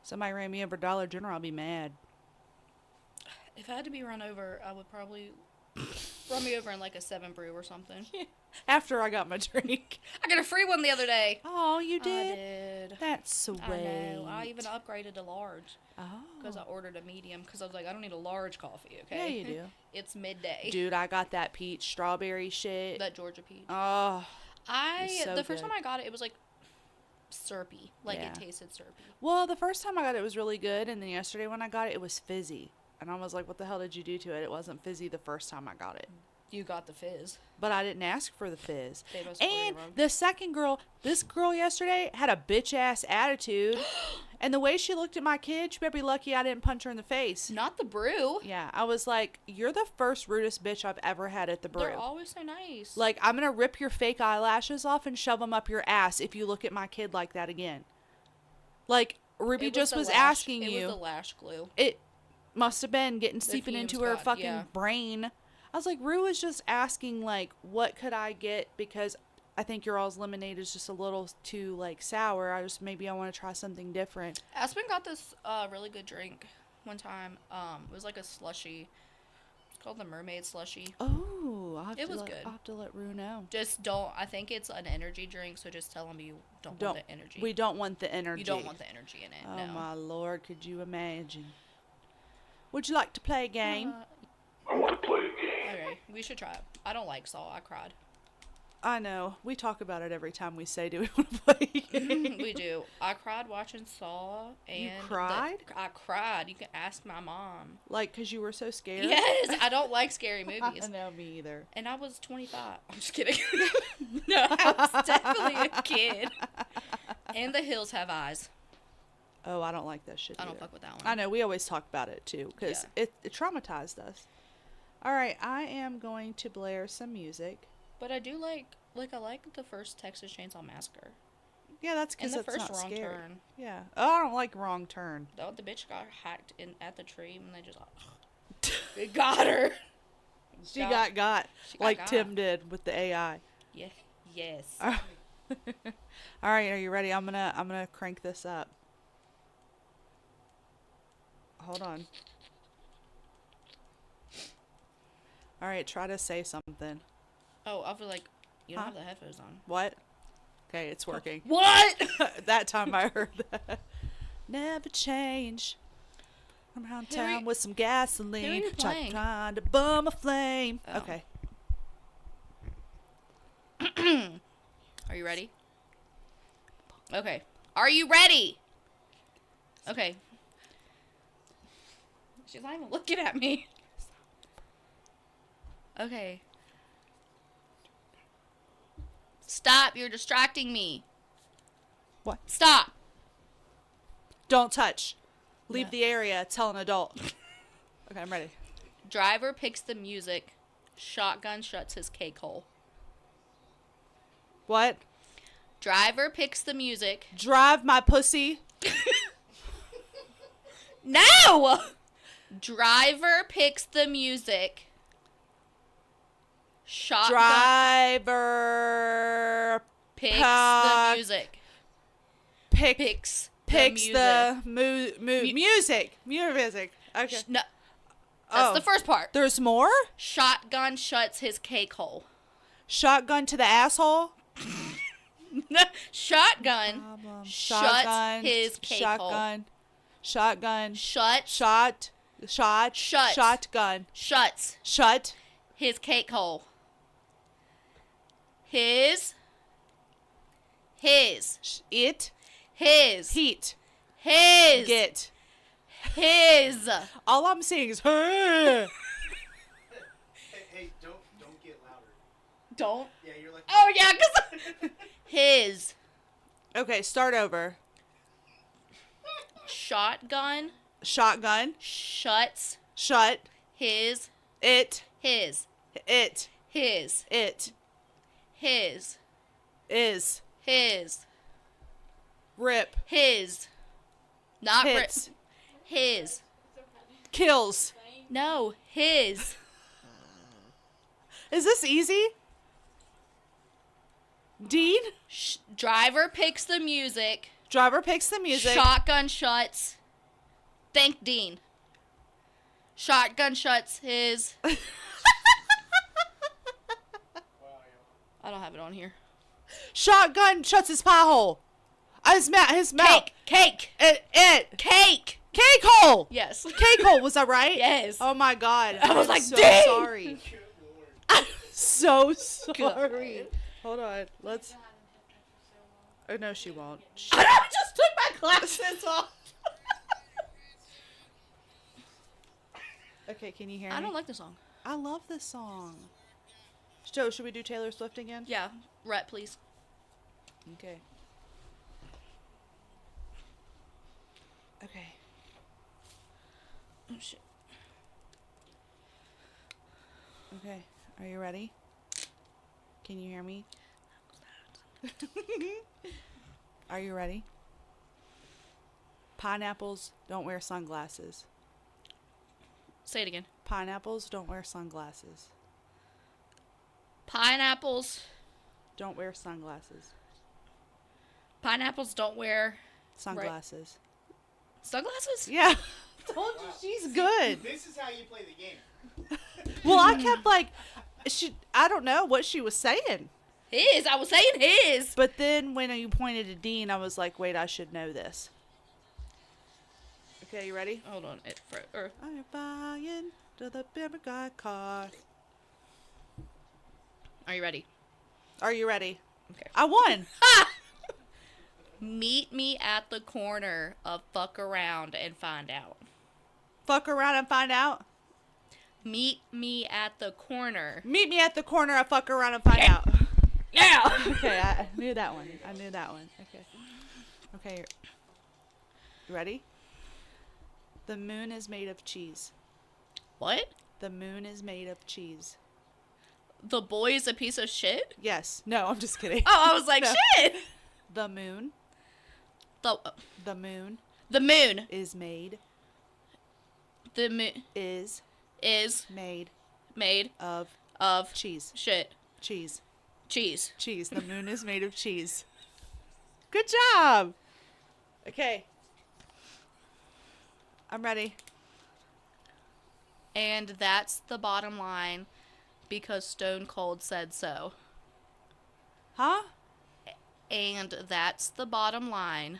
Somebody ran me over Dollar General, I'll be mad. If I had to be run over, I would probably run me over in like a 7 Brew or something. After I got my drink. I got a free one the other day. Oh, you I did? did. That's sweet. I know. I even upgraded to large. Oh. Because I ordered a medium. Because I was like, I don't need a large coffee, okay? Yeah, you do. It's midday. Dude, I got that peach strawberry shit. That Georgia peach. Oh. It's so the first good. time I got it, it was like syrupy. Like Yeah. it tasted syrupy. Well, the first time I got it was really good, and then yesterday when I got it, it was fizzy. And I was like, what the hell did you do to it? It wasn't fizzy the first time I got it. You got the fizz. But I didn't ask for the fizz. They must have And ordered wrong. the second girl, this girl yesterday had a bitch ass attitude. And the way she looked at my kid, she better be lucky I didn't punch her in the face. Not the brew. Yeah, I was like, you're the first rudest bitch I've ever had at the brew. They're always so nice. Like, I'm going to rip your fake eyelashes off and shove them up your ass if you look at my kid like that again. Like, Ruby It just the was lash- asking It you. was the lash glue. It must have been getting seeping fumes into her got- fucking yeah. brain. I was like, Rue was just asking, like, what could I get? Because I think your all's lemonade is just a little too, like, sour. Maybe I want to try something different. Aspen got this really good drink one time. It was like a slushy. It's called the Mermaid Slushy. Oh, It was good. I'll have to let Rue know. Just don't. I think it's an energy drink, so just tell them you don't want the energy. We don't want the energy. You don't want the energy in it. Oh, no. my Lord, could you imagine? Would you like to play a game? I want to play a game. Okay, we should try it. I don't like Saw. I cried. I know. We talk about it every time we say, do we want to play a game? We do. I cried watching Saw. And cried? I cried. You can ask my mom. Like, because you were so scared? Yes, I don't like scary movies. No, me either. And I was 25. I'm just kidding. No, I was definitely a kid. And The Hills Have Eyes. Oh, I don't like that shit I don't either. fuck with that one. I know. We always talk about it, too, because it traumatized us. All right, I am going to blare some music. But I do like I like the first Texas Chainsaw Massacre. Yeah, that's And because the it's first not Wrong scary. Turn. Yeah. Oh, I don't like Wrong Turn. The bitch got hacked in at the tree and they just it got her. She got She got like got. Tim did with the AI. Yeah. Yes. All right, are you ready? I'm gonna crank this up. Hold on. All right, try to say something. Oh, I feel like you don't Huh? have the headphones on. What? Okay, it's working. What? That time I heard that. Never change. I'm around Who are town you- with some who are gasoline. you playing? Trying to bum a flame. Oh. Okay. Are you ready? Okay. Are you ready? Okay. She's not even looking at me. Okay. Stop, you're distracting me. What? Stop. Don't touch. Leave No. the area. Tell an adult. Okay, I'm ready. Driver picks the music. Shotgun shuts his cake hole. What? Driver picks the music. Drive my pussy. No! Driver picks the music. Shotgun Driver picks the pack- music. picks Picks the music. music. Music. Okay. No, that's Oh. the first part. There's more? Shotgun shuts his cake hole. Shotgun to the asshole? Shotgun Problem. shuts his cake hole. Shotgun. Shut. Shot. Shut. Shotgun. Shuts Shut. his cake hole. His. It. His. Heat. His. Get. His. All I'm seeing is her. Hey, don't get louder. Don't. Yeah, you're like. Oh yeah, 'cause his. Okay, start over. Shotgun Shotgun. shuts Shut. his. It. His. It. His. It. His. Is. His. Rip. His. Not Hits. his. Kills. No, his. Is this easy? Dean? Driver picks the music. Driver picks the music. Shotgun shuts. Thank Dean. Shotgun shuts his. I don't have it on here. Shotgun shuts his pie hole. His mouth. Cake. It. Cake. Cake hole. Yes. Cake hole. Was I right? Yes. Oh my God. I was I'm like, so dang. sorry. I'm so sorry. God. Hold on. Let's. Oh no, she won't. I just took my glasses off. Okay, can you hear me? I don't like the song. I love this song. So, should we do Taylor Swift again? Yeah, Rhett, please. Okay. Okay. Oh shit. Okay. Are you ready? Can you hear me? Are you ready? Pineapples don't wear sunglasses. Say it again. Pineapples don't wear sunglasses. Pineapples. Don't wear sunglasses. Pineapples don't wear Sunglasses. sunglasses. Yeah. Told you she's good. This is how you play the game. Well, I kept like, I don't know what she was saying. His. I was saying his. But then when you pointed to Dean, I was like, wait, I should know this. Okay, you ready? Hold on. I'm buying to the Democrat car. Are you ready? Are you ready? Okay. I won. Meet me at the corner of Fuck Around and Find Out. Fuck around and find out. Meet me at the corner. Meet me at the corner of Fuck around and find out. Yeah. Okay, I knew that one. Okay. Okay. You ready? The moon is made of cheese. What? The moon is made of cheese. The boy is a piece of shit? Yes. No, I'm just kidding. Oh, I was like, No. shit. The moon. The moon The moon. is made. The moon Is is made made of of cheese. shit. Cheese. Cheese. Cheese. The moon is made of cheese. Good job. Okay. I'm ready. And that's the bottom line because Stone Cold said so. Huh? And that's the bottom line.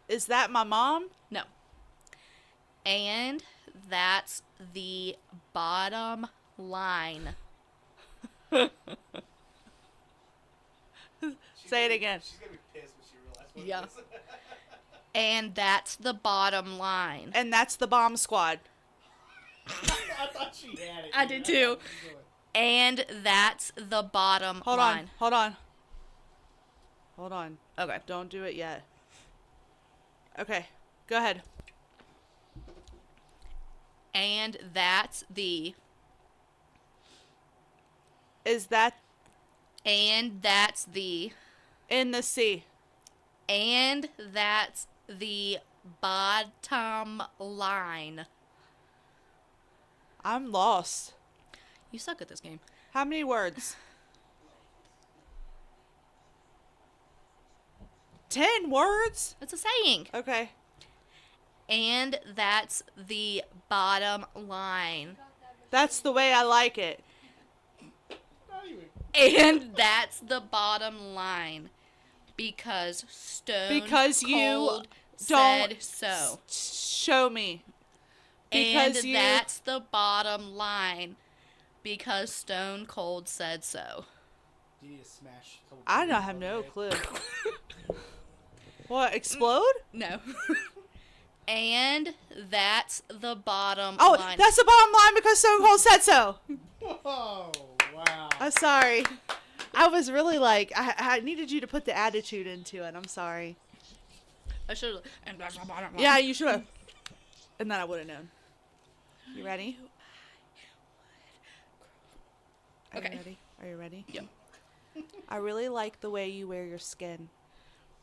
Is that my mom? No. And that's the bottom line. Say it again. She's gonna be pissed when she realizes what Yeah. it is. And that's the bottom line. And that's the bomb squad. I thought she had it. I dude. did too. thought she was doing And that's the bottom Hold line. on. Hold on. Hold on. Okay. Don't do it yet. Okay. Go ahead. And that's the Is that and that's the in the sea? and that's the bottom line. I'm lost. You suck at this game. How many words? 10 words? It's a saying. Okay. And that's the bottom line. That's the way I like it. Not even. And that's the bottom line. Because Stone Because you Cold don't said so. Show me. And Because you that's the bottom line. Because Stone Cold said so. Do you need to smash a couple I don't tables have over no there? clue. What, explode? No. And that's the bottom Oh, line. that's the bottom line because Stone Cold said so. Whoa! Wow. I'm sorry. I was really like, I needed you to put the attitude into it. I'm sorry. I should have. And that's the bottom line. Yeah, you should have. And then I would have known. You ready? Are Okay. you ready? Are you ready? Yep. I really like the way you wear your skin.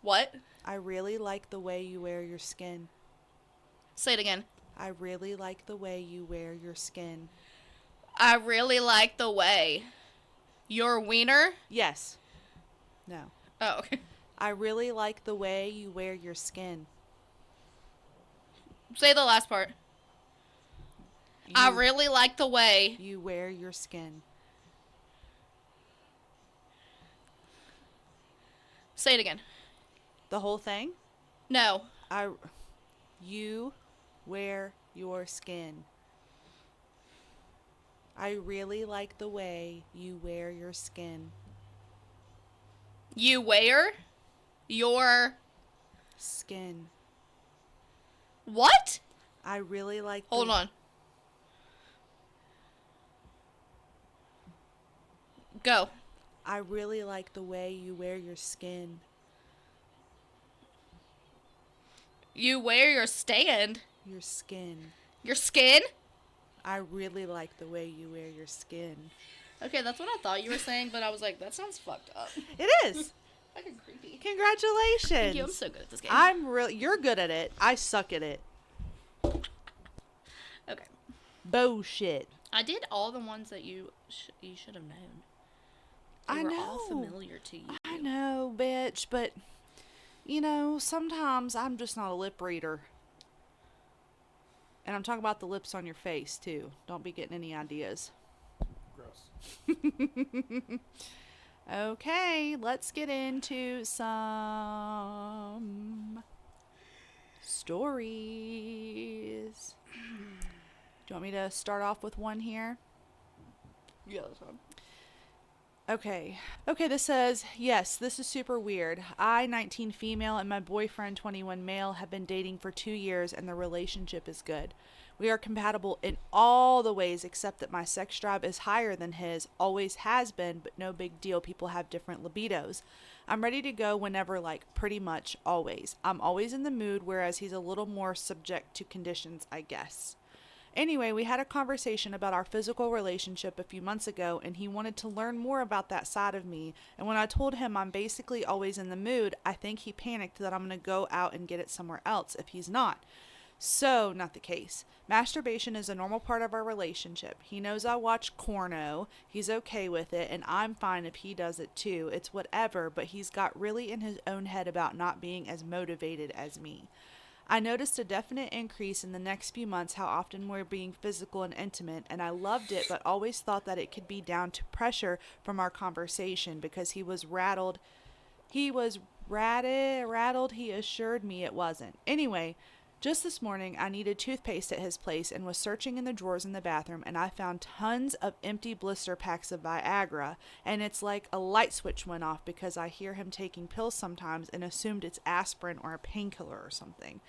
What? I really like the way you wear your skin. Say it again. I really like the way you wear your skin. I really like the way. Your wiener? Yes. No. Oh, okay. I really like the way you wear your skin. Say the last part. I You- really like the way. You wear your skin. Say it again. The whole thing? No. You wear your skin. I really like the way you wear your skin. You wear your Skin. what? I really like Hold on. Go. I really like the way you wear your skin. You wear your stand. Your skin. Your skin? I really like the way you wear your skin. Okay, that's what I thought you were saying, but I was like, that sounds fucked up. It is. Fucking creepy. Congratulations. Thank you, I'm so good at this game. You're good at it. I suck at it. Okay. Bullshit. I did all the ones that you should have known. They I were know. all familiar to you. I know, bitch, but you know, sometimes I'm just not a lip reader. And I'm talking about the lips on your face too. Don't be getting any ideas. Gross. Okay, let's get into some stories. Do you want me to start off with one here? Yeah, that's fine. Okay, this says, yes, this is super weird. I, 19 female, and my boyfriend, 21 male, have been dating for 2 years and the relationship is good. We are compatible in all the ways except that my sex drive is higher than his, always has been, but no big deal. People have different libidos. I'm ready to go whenever, like, pretty much always. I'm always in the mood, whereas he's a little more subject to conditions, I guess. Anyway, we had a conversation about our physical relationship a few months ago, and he wanted to learn more about that side of me. And when I told him I'm basically always in the mood, I think he panicked that I'm going to go out and get it somewhere else if he's not. So, not the case. Masturbation is a normal part of our relationship. He knows I watch porno, he's okay with it, and I'm fine if he does it too. It's whatever, but he's got really in his own head about not being as motivated as me. I noticed a definite increase in the next few months how often we're being physical and intimate, and I loved it, but always thought that it could be down to pressure from our conversation because he was rattled. He assured me it wasn't. Anyway, just this morning, I needed toothpaste at his place and was searching in the drawers in the bathroom, and I found tons of empty blister packs of Viagra, and it's like a light switch went off because I hear him taking pills sometimes and assumed it's aspirin or a painkiller or something.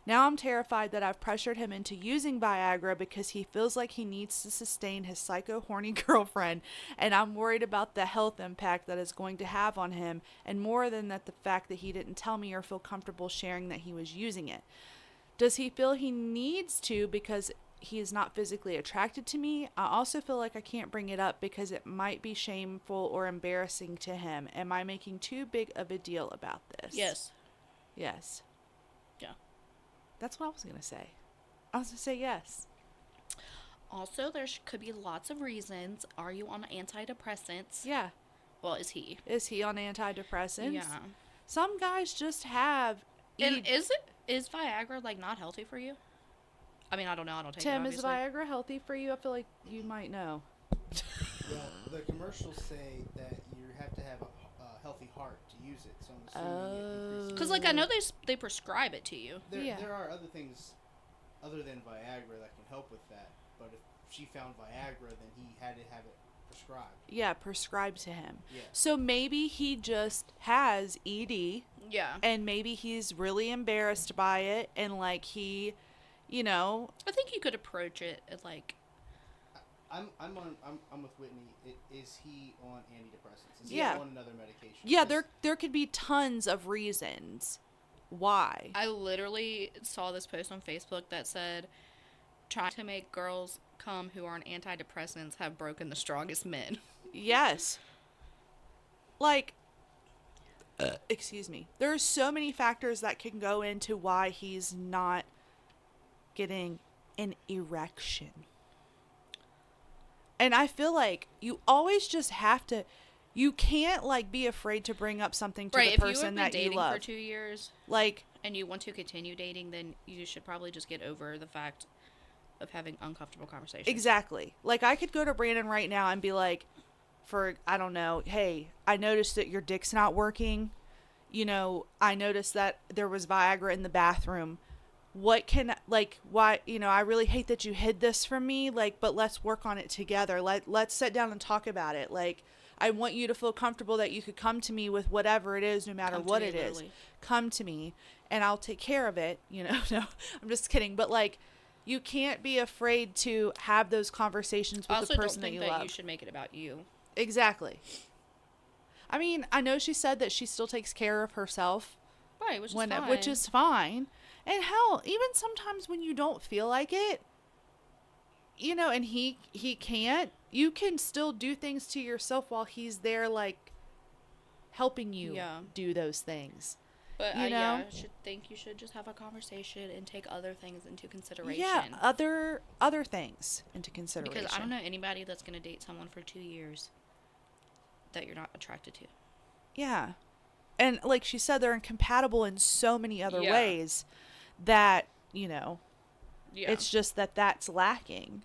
Now I'm terrified that I've pressured him into using Viagra because he feels like he needs to sustain his psycho horny girlfriend, and I'm worried about the health impact that is going to have on him, and more than that, the fact that he didn't tell me or feel comfortable sharing that he was using it. Does he feel he needs to because he is not physically attracted to me? I also feel like I can't bring it up because it might be shameful or embarrassing to him. Am I making too big of a deal about this? Yes. Yes. Yeah. That's what I was going to say. I was going to say yes. Also, there could be lots of reasons. Are you on antidepressants? Yeah. Well, is he? Is he on antidepressants? Yeah. Some guys just have... And is Viagra, like, not healthy for you? I mean, I don't know. I don't take it, Tim, is obviously. Viagra healthy for you? I feel like you might know. Well, the commercials say that you have to have a healthy heart to use it, so I'm assuming it increases. Because, like, I know they prescribe it to you. There are other things other than Viagra that can help with that, but if she found Viagra, then he had to have it prescribed. Yeah, prescribed to him. Yeah. So maybe he just has ED. Yeah. And maybe he's really embarrassed by it, and like he, you know. I think you could approach it at like. I'm with Whitney. Is he on antidepressants? Is Yeah. he on another medication? Yeah, there could be tons of reasons why. I literally saw this post on Facebook that said, "Trying to make girls come who are on antidepressants have broken the strongest men." Yes. Like. Excuse me. There's so many factors that can go into why he's not getting an erection. And I feel like you always just have to, you can't like be afraid to bring up something to the person that you dating love. for 2 years, like, and you want to continue dating, then you should probably just get over the fact of having uncomfortable conversations. Exactly. Like, I could go to Brandon right now and be like, I don't know, hey, I noticed that your dick's not working. You know, I noticed that there was Viagra in the bathroom. What can, like, why, you know, I really hate that you hid this from me, like, but let's work on it together. Let's sit down and talk about it. Like, I want you to feel comfortable that you could come to me with whatever it is, no matter what it is. Come to me, and I'll take care of it, you know. No, I'm just kidding. But, like, you can't be afraid to have those conversations with the person that you love. I also don't think that you should make it about you. Exactly. I mean, I know she said that she still takes care of herself, Right, which is fine. which is fine. And hell, even sometimes when you don't feel like it, you know, and he can't, you can still do things to yourself while he's there, like helping you Yeah. do those things. But You know? I should think you should just have a conversation and take other things into consideration. Yeah, other things into consideration. Because I don't know anybody that's going to date someone for 2 years that you're not attracted to. Yeah. And like she said, they're incompatible in so many other Yeah. ways that, you know, Yeah. it's just that that's lacking.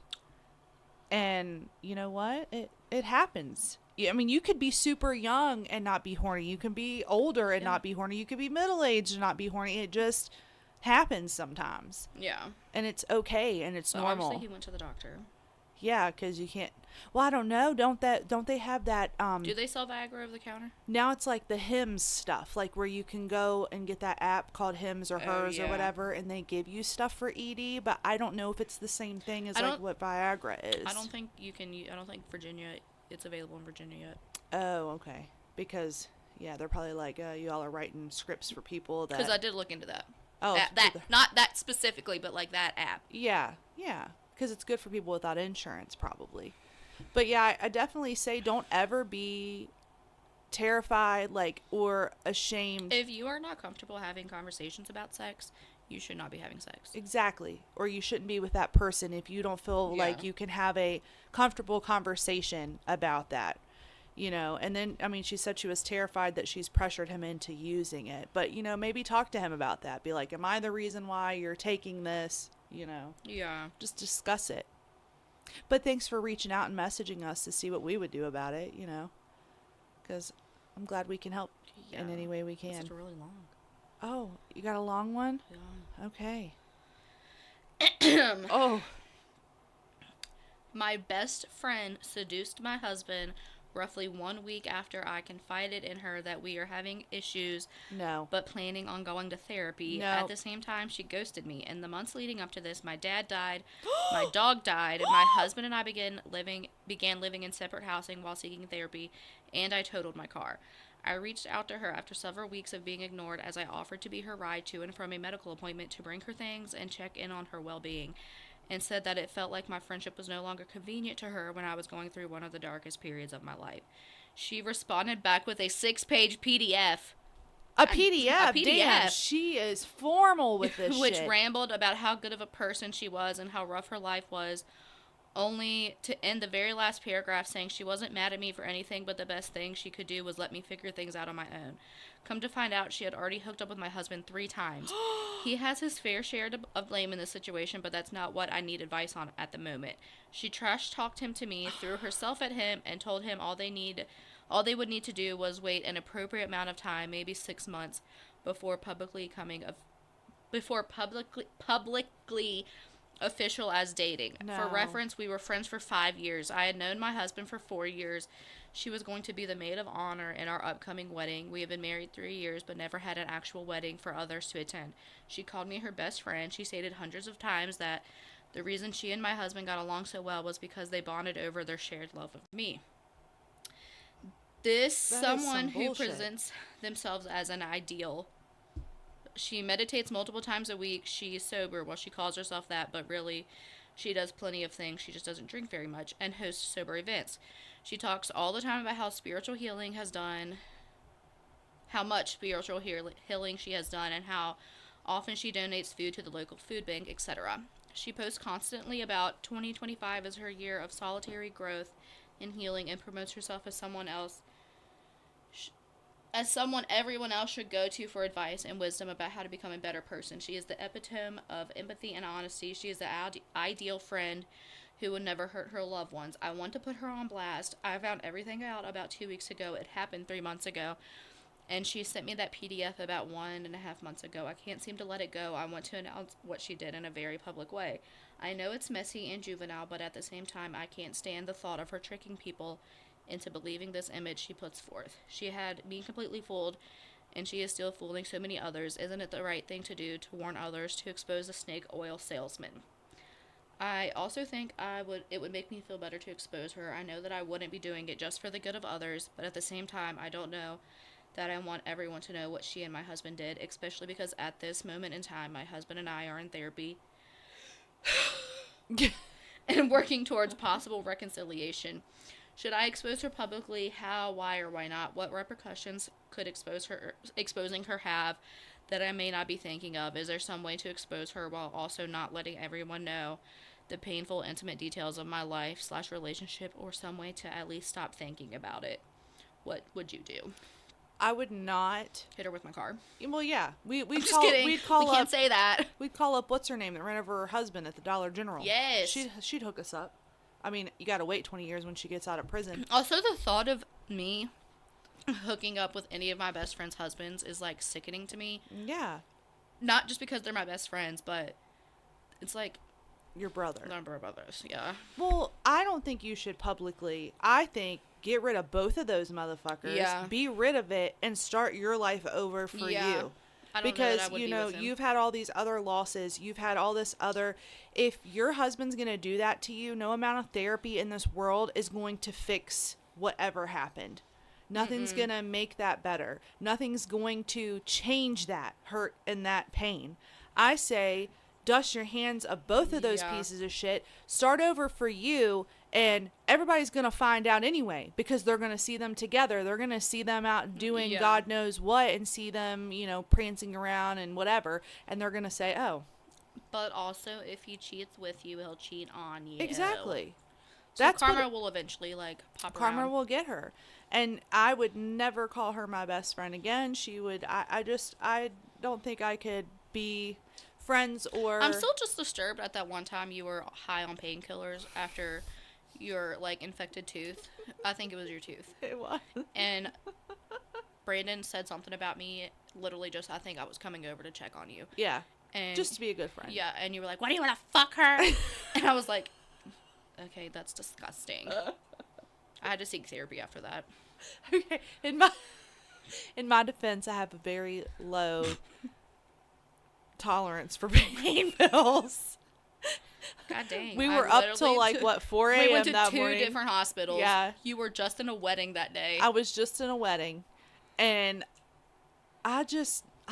And you know what? It happens. I mean, you could be super young and not be horny. You can be older and Yeah. not be horny. You could be middle-aged and not be horny. It just happens sometimes. Yeah. And it's okay and it's So normal. obviously he went to the doctor. Yeah, because you can't. Well, I don't know. Don't they have that? Do they sell Viagra over the counter? Now it's like the Hims stuff, like where you can go and get that app called Hims or Hers or yeah. whatever, and they give you stuff for ED. But I don't know if it's the same thing as I like don't- what Viagra is. I don't think you can. I don't think Virginia. It's available in Virginia yet. Oh, okay. Because yeah, they're probably like, y'all are writing scripts for people that. Because I did look into that. Oh, that not that specifically, but like that app. Yeah, yeah. Because it's good for people without insurance, probably. But yeah, I definitely say don't ever be terrified, like, or ashamed. If you are not comfortable having conversations about sex, you should not be having sex. Exactly. Or you shouldn't be with that person if you don't feel Yeah. like you can have a comfortable conversation about that. You know, and then, I mean, she said she was terrified that she's pressured him into using it. But, you know, maybe talk to him about that. Be like, am I the reason why you're taking this? You know, Yeah. just discuss it. But thanks for reaching out and messaging us to see what we would do about it, you know, because I'm glad we can help in any way we can. It's really long. Oh, you got a long one? Yeah. Okay. Oh. My best friend seduced my husband roughly 1 week after I confided in her that we are having issues No. but planning on going to therapy. No. At the same time, she ghosted me. In the months leading up to this, my dad died, my dog died, my husband and I began living in separate housing while seeking therapy, and I totaled my car. I reached out to her after several weeks of being ignored as I offered to be her ride to and from a medical appointment to bring her things and check in on her well-being, and said that it felt like my friendship was no longer convenient to her when I was going through one of the darkest periods of my life. She responded back with a 6-page PDF. A PDF. A PDF. Damn, she is formal with this which shit. rambled about how good of a person she was and how rough her life was, only to end the very last paragraph saying she wasn't mad at me for anything, but the best thing she could do was let me figure things out on my own. Come to find out, she had already hooked up with my husband 3 times. He has his fair share of blame in this situation, but that's not what I need advice on at the moment. She trash-talked him to me, threw herself at him, and told him all they would need to do was wait an appropriate amount of time, maybe 6 months, before publicly official as dating. No. For reference, we were friends for 5 years. I had known my husband for 4 years. She was going to be the maid of honor in our upcoming wedding. We have been married 3 years, but never had an actual wedding for others to attend. She called me her best friend. She stated hundreds of times that the reason she and my husband got along so well was because they bonded over their shared love of me. This That is someone some who bullshit. presents themselves as an ideal. She meditates multiple times a week. She is sober. Well, she calls herself that, but really, she does plenty of things. She just doesn't drink very much and hosts sober events. She talks all the time about how spiritual healing has done, how much spiritual healing she has done, and how often she donates food to the local food bank, etc. She posts constantly about 2025 as her year of solitary growth and healing, and promotes herself as someone everyone else should go to for advice and wisdom about how to become a better person. She is the epitome of empathy and honesty. She is the ideal friend who would never hurt her loved ones. I want to put her on blast. I found everything out about 2 weeks ago. It happened 3 months ago. And she sent me that PDF about 1.5 months ago. I can't seem to let it go. I want to announce what she did in a very public way. I know it's messy and juvenile, but at the same time, I can't stand the thought of her tricking people into believing this image she puts forth. She had me completely fooled, and she is still fooling so many others. Isn't it the right thing to do to warn others to expose a snake oil salesman? I also think it would make me feel better to expose her. I know that I wouldn't be doing it just for the good of others, but at the same time, I don't know that I want everyone to know what she and my husband did, especially because at this moment in time, my husband and I are in therapy and working towards possible reconciliation. Should I expose her publicly? How, why, or why not? What repercussions could exposing her have that I may not be thinking of? Is there some way to expose her while also not letting everyone know the painful, intimate details of my life/relationship, or some way to at least stop thinking about it? What would you do? I would not Hit her with my car. Well, yeah, we'd Just call kidding. we'd call we up can't say that. we'd call up what's her name that ran over her husband at the Dollar General. Yes. She'd hook us up. I mean, you gotta wait 20 years when she gets out of prison. Also, the thought of me hooking up with any of my best friends' husbands is like sickening to me. Yeah, Not just because they're my best friends, but it's like your brother. number of others. Yeah. Well, I don't think you should publicly. I think get rid of both of those motherfuckers. Yeah. Be rid of it and start your life over for Yeah. you. I don't Because, know that I would you be know, with him. you've had all these other losses. You've had all this other. If your husband's going to do that to you, no amount of therapy in this world is going to fix whatever happened. Nothing's going to make that better. Nothing's going to change that hurt and that pain. I say, dust your hands of both of those Yeah. pieces of shit. Start over for you. And everybody's going to find out anyway because they're going to see them together. They're going to see them out doing Yeah. God knows what and see them, you know, prancing around and whatever. And they're going to say, oh, But also, if he cheats with you, he'll cheat on you. exactly. So That's karma what will eventually, like, pop karma around. will get her. And I would never call her my best friend again. She would, I don't think I could be friends or. I'm still just disturbed at that one time you were high on painkillers after your, like, infected tooth. I think it was your tooth. It was. And Brandon said something about me, literally just, I think I was coming over to check on you. Yeah. And Just to be a good friend. yeah, and you were like, "Why do you want to fuck her?" And I was like, "Okay, that's disgusting." I had to seek therapy after that. Okay. In my defense, I have a very low tolerance for pain pills. God dang. We I were up literally till like what 4 a.m. We went to that two morning. different hospitals. Yeah. You were just in a wedding that day. I was just in a wedding, and I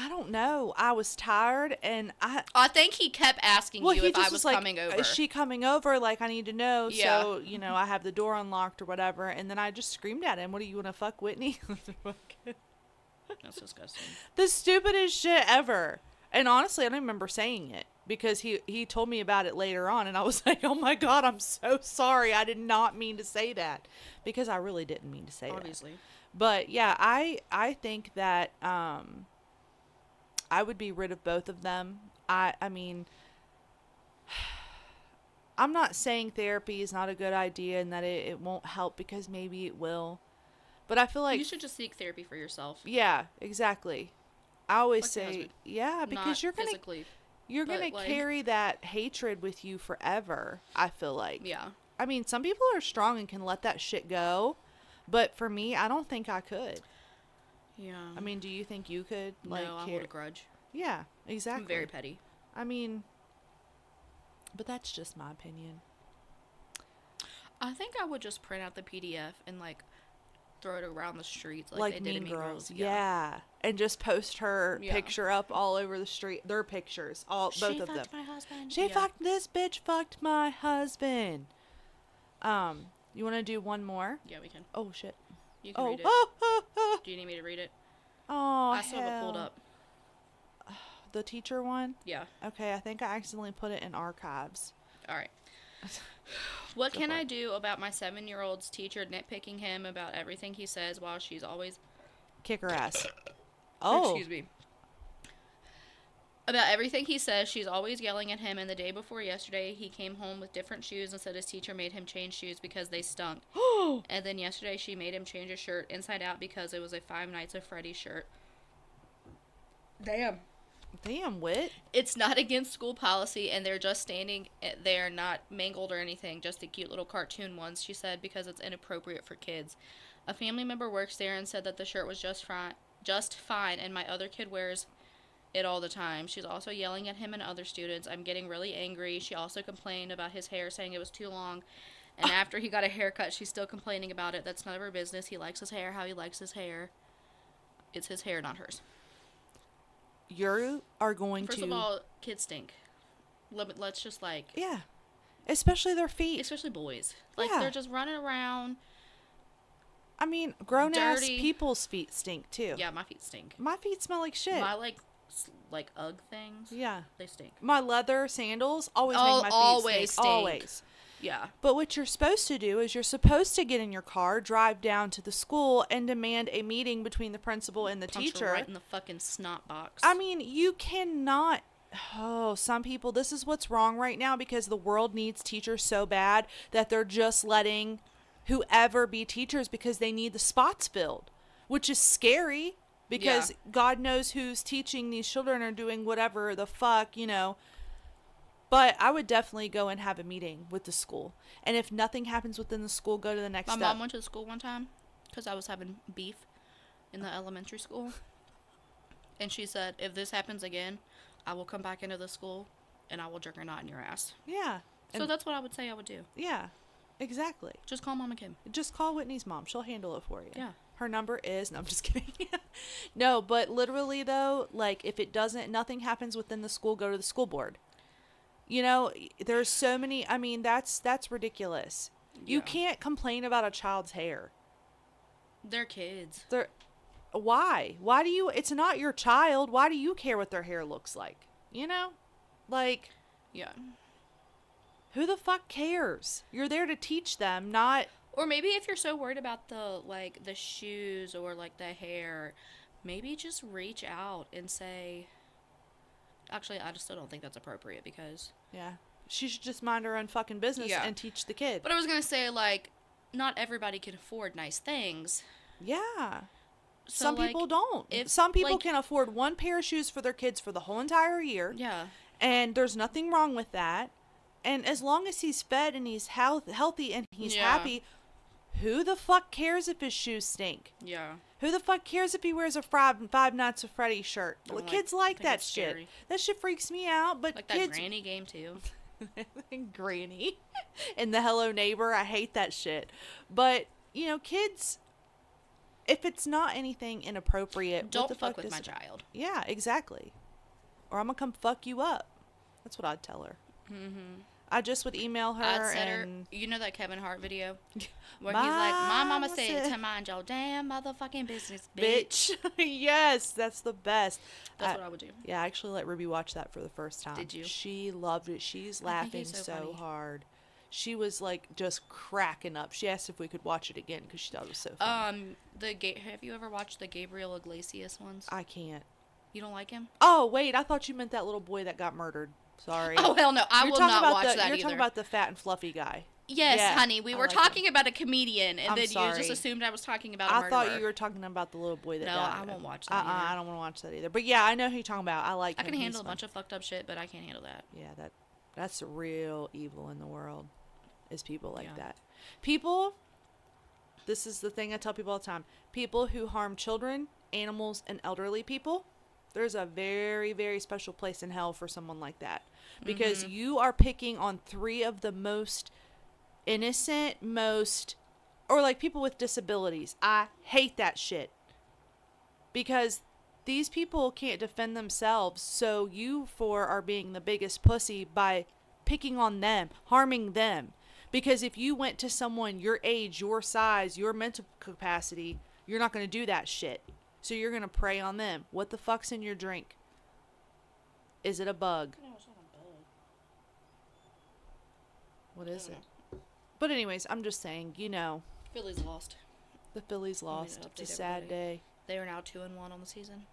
don't know. I was tired, and I think he kept asking you he if just I was like, coming over. Is she coming over? Like, I need to know. Yeah. So, you know, I have the door unlocked or whatever. And then I just screamed at him, what do you want to fuck Whitney? That's disgusting. The stupidest shit ever. And honestly, I don't remember saying it because he told me about it later on. And I was like, oh my God, I'm so sorry. I did not mean to say that because I really didn't mean to say that. Obviously. But yeah, I think that I would be rid of both of them. I mean, I'm not saying therapy is not a good idea and that it won't help because maybe it will. But I feel like you should just seek therapy for yourself. yeah, exactly. I always Fuck your say husband. yeah because Not you're gonna physically. you're but, like- carry that hatred with you forever. I feel like. Yeah. I mean, some people are strong and can let that shit go, but for me, I don't think I could. Yeah. I mean, do you think you could? no, I hold a grudge. Yeah, exactly. I'm very petty. I mean, but that's just my opinion. I think I would just print out the PDF and, like, throw it around the streets Like they did in Mean Mean Girls. Girls. Yeah. And just post her Yeah. picture up all over the street. Their pictures, both She of them. fucked my husband. She Yeah. fucked this bitch. Fucked my husband. You want to do one more? Yeah, we can. Oh shit. You can Oh. read it. Oh. Do you need me to read it? Oh. I still have it pulled hell. up. The teacher one. Yeah. Okay, I think I accidentally put it in archives. All right. What Go can for I it. do about my 7-year-old's teacher nitpicking him about everything he says while she's always... Kick her ass. Oh. Excuse me. About everything he says, she's always yelling at him, and the day before yesterday, he came home with different shoes and said his teacher made him change shoes because they stunk. And then yesterday, she made him change his shirt inside out because it was a Five Nights at Freddy's shirt. Damn. Damn, Wit. It's not against school policy, and they're just standing there, not mangled or anything, just the cute little cartoon ones, she said, because it's inappropriate for kids. A family member works there and said that the shirt was just fine, and my other kid wears it all the time. She's also yelling at him and other students. I'm getting really angry. She also complained about his hair, saying it was too long. And after he got a haircut, she's still complaining about it. That's none of her business. He likes his hair how he likes his hair. It's his hair, not hers. You are going First to... of all, kids stink. Let's just, like... Yeah. Especially their feet. Especially boys. Like, Yeah. they're just running around. I mean, grown-ass Dirty. people's feet stink, too. Yeah, my feet stink. My feet smell like shit. My, like Ugg things. Yeah. They stink. My leather sandals always Oh, make my feet always stink. stink. Always. Yeah. But what you're supposed to do is you're supposed to get in your car, drive down to the school, and demand a meeting between the principal and the Punch her teacher. right in the fucking snot box. I mean, you cannot... Oh, some people, this is what's wrong right now because the world needs teachers so bad that they're just letting whoever be teachers because they need the spots filled, which is scary because God knows who's teaching these children or doing whatever the fuck, you know. But I would definitely go and have a meeting with the school. And if nothing happens within the school, go to the next My step. mom went to the school one time because I was having beef in the elementary school. And she said, if this happens again, I will come back into the school and I will jerk a knot in your ass. Yeah. So And- that's what I would say I would do. Yeah, exactly. Just call Mama Kim. Just call Whitney's mom. She'll handle it for you. Yeah. Her number is... No, I'm just kidding. No, but literally, though, like, if it doesn't... Nothing happens within the school, go to the school board. You know, there's so many... I mean, that's ridiculous. You Yeah. can't complain about a child's hair. They're kids. Why? Why do you... It's not your child. Why do you care what their hair looks like? You know? Like... Yeah. Who the fuck cares? You're there to teach them, not... Or maybe if you're so worried about the shoes or like the hair, maybe just reach out and say, actually, I just still don't think that's appropriate because. Yeah. She should just mind her own fucking business Yeah. and teach the kid. But I was going to say, like, not everybody can afford nice things. Yeah. So, Some like, people don't. if, Some people like- can afford one pair of shoes for their kids for the whole entire year. Yeah. And there's nothing wrong with that. And as long as he's fed and he's healthy and he's Yeah. happy, who the fuck cares if his shoes stink? Yeah. Who the fuck cares if he wears a Five Nights at Freddy's shirt? I don't Kids like- like think that it's shit. scary. That shit freaks me out. But Like that kids... granny game, too. Granny. And the Hello Neighbor. I hate that shit. But, you know, kids... If it's not anything inappropriate... what Don't the fuck with does my it- child. Yeah, exactly. Or I'm gonna come fuck you up. That's what I'd tell her. Mm-hmm. I just would email her I'd set her, and... you know that Kevin Hart video? Where he's like, my mama said to mind your damn motherfucking business, bitch. Yes, that's the best. That's what I would do. Yeah, I actually let Ruby watch that for the first time. Did you? She loved it. She's I think laughing he's so so funny. hard. She was like just cracking up. She asked if we could watch it again because she thought it was so funny. Have you ever watched the Gabriel Iglesias ones? I can't. You don't like him? Oh, wait, I thought you meant that little boy that got murdered. Sorry. Oh, hell no. I You're will talking not about watch that You're either. talking about the fat and fluffy guy. Yes, Yeah, honey. We I were like talking about a comedian, and I'm then you sorry. just assumed I was talking about a I murderer. thought you were talking about the little boy that No, died. I won't watch that either. I don't want to watch that either. But yeah, I know who you're talking about. I like I him. can He's handle a fun. bunch of fucked up shit, but I can't handle that. Yeah, that's real evil in the world, is people like Yeah. that. People, this is the thing I tell people all the time. People who harm children, animals, and elderly people, there's a very, very special place in hell for someone like that. Because you are picking on three of the most innocent, or like people with disabilities. I hate that shit. Because these people can't defend themselves, so you four are being the biggest pussy by picking on them, harming them. Because if you went to someone your age, your size, your mental capacity, you're not going to do that shit. So you're going to prey on them. What the fuck's in your drink? Is it a bug? What is it? But anyways, I'm just saying, you know, Philly's lost. the Phillies Want me lost. to It's a update sad everybody? day. They are now 2-1 on the season.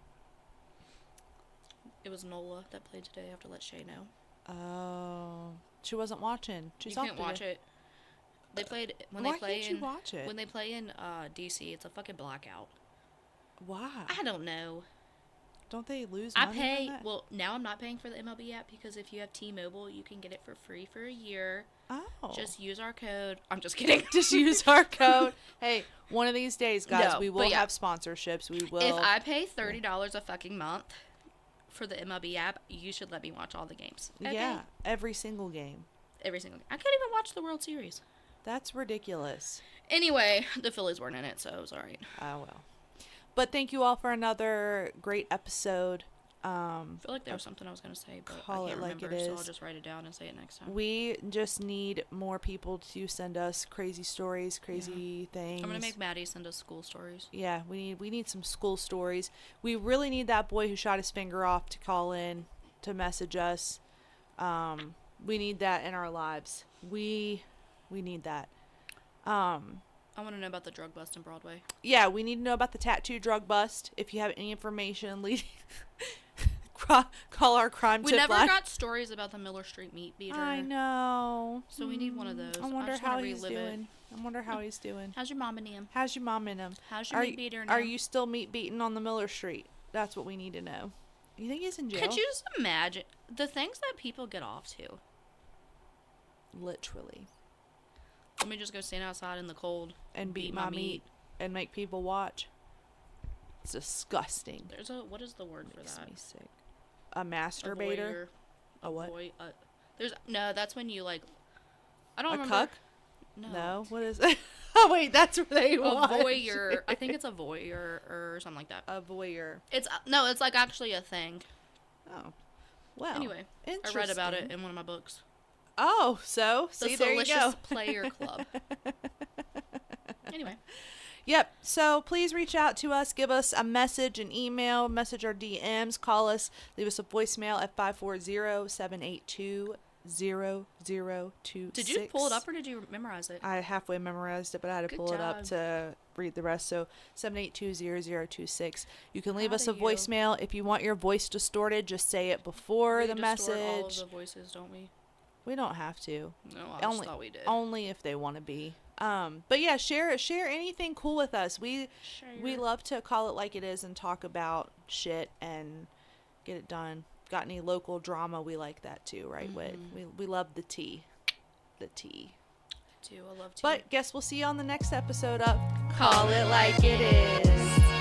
It was Nola that played today. I have to let Shay know. Oh, she wasn't watching. She's You off can't watch today. it. They played when Why they play can't you in watch it? when they play in DC. It's a fucking blackout. Why? I don't know. Don't they lose I money pay. on that? Well, now I'm not paying for the MLB app because if you have T-Mobile, you can get it for free for a year. Oh. Just use our code. I'm just kidding. Just use our code. Hey, one of these days, guys, No, we but will yeah. have sponsorships. We will. If I pay $30 a fucking month for the MLB app, you should let me watch all the games. Okay? Yeah, every single game. Every single game. I can't even watch the World Series. That's ridiculous. Anyway, the Phillies weren't in it, so it was alright. Oh, well. But thank you all for another great episode. I feel like there was something I was going to say, but Call I can't it like remember, it so I'll is. just write it down and say it next time. We just need more people to send us crazy stories, crazy things. I'm going to make Maddie send us school stories. Yeah, we need some school stories. We really need that boy who shot his finger off to call in, to message us. We need that in our lives. We need that. I want to know about the drug bust in Broadway. Yeah, we need to know about the tattoo drug bust. If you have any information, call our crime We tip never line. got stories about the Miller Street meat beater. I know. So we need one of those. I wonder just how wanna he's relive it. doing. I wonder how he's doing. How's your mom and him? How's your mom in him? How's your meat beater now? Are you still meat beating on the Miller Street? That's what we need to know. You think he's in jail? Could you just imagine the things that people get off to? Literally. Let me just go stand outside in the cold And beat my meat and make people watch. It's disgusting. There's a, what is the word for Makes that? me sick. A masturbator? voyeur. A what? There's no. That's when you like. I don't A remember. cuck? No. No. What is it? Oh wait, that's where they A watch. voyeur. I think it's a voyeur or something like that. A voyeur. It's no. It's like actually a thing. Oh. Well. Anyway, I read about it in one of my books. Oh, so The see, there you Delicious go. Player Club. Anyway. Yep. So please reach out to us. Give us a message, an email, message our DMs. Call us. Leave us a voicemail at 540-782-0026. Did you pull it up or did you memorize it? I halfway memorized it, but I had to Good pull it up job. to read the rest. So 782-0026. You can leave Proud us a of you. voicemail. If you want your voice distorted, just say it before We the distort message. all of the voices, don't we? We don't have to. No, I just thought we did. Only if they want to be. But yeah, share anything cool with us. We love to call it like it is and talk about shit and get it done. Got any local drama? We like that too, right? Whit? We love the tea. The tea. I love to. But guess we'll see you on the next episode of Call It Like It Is.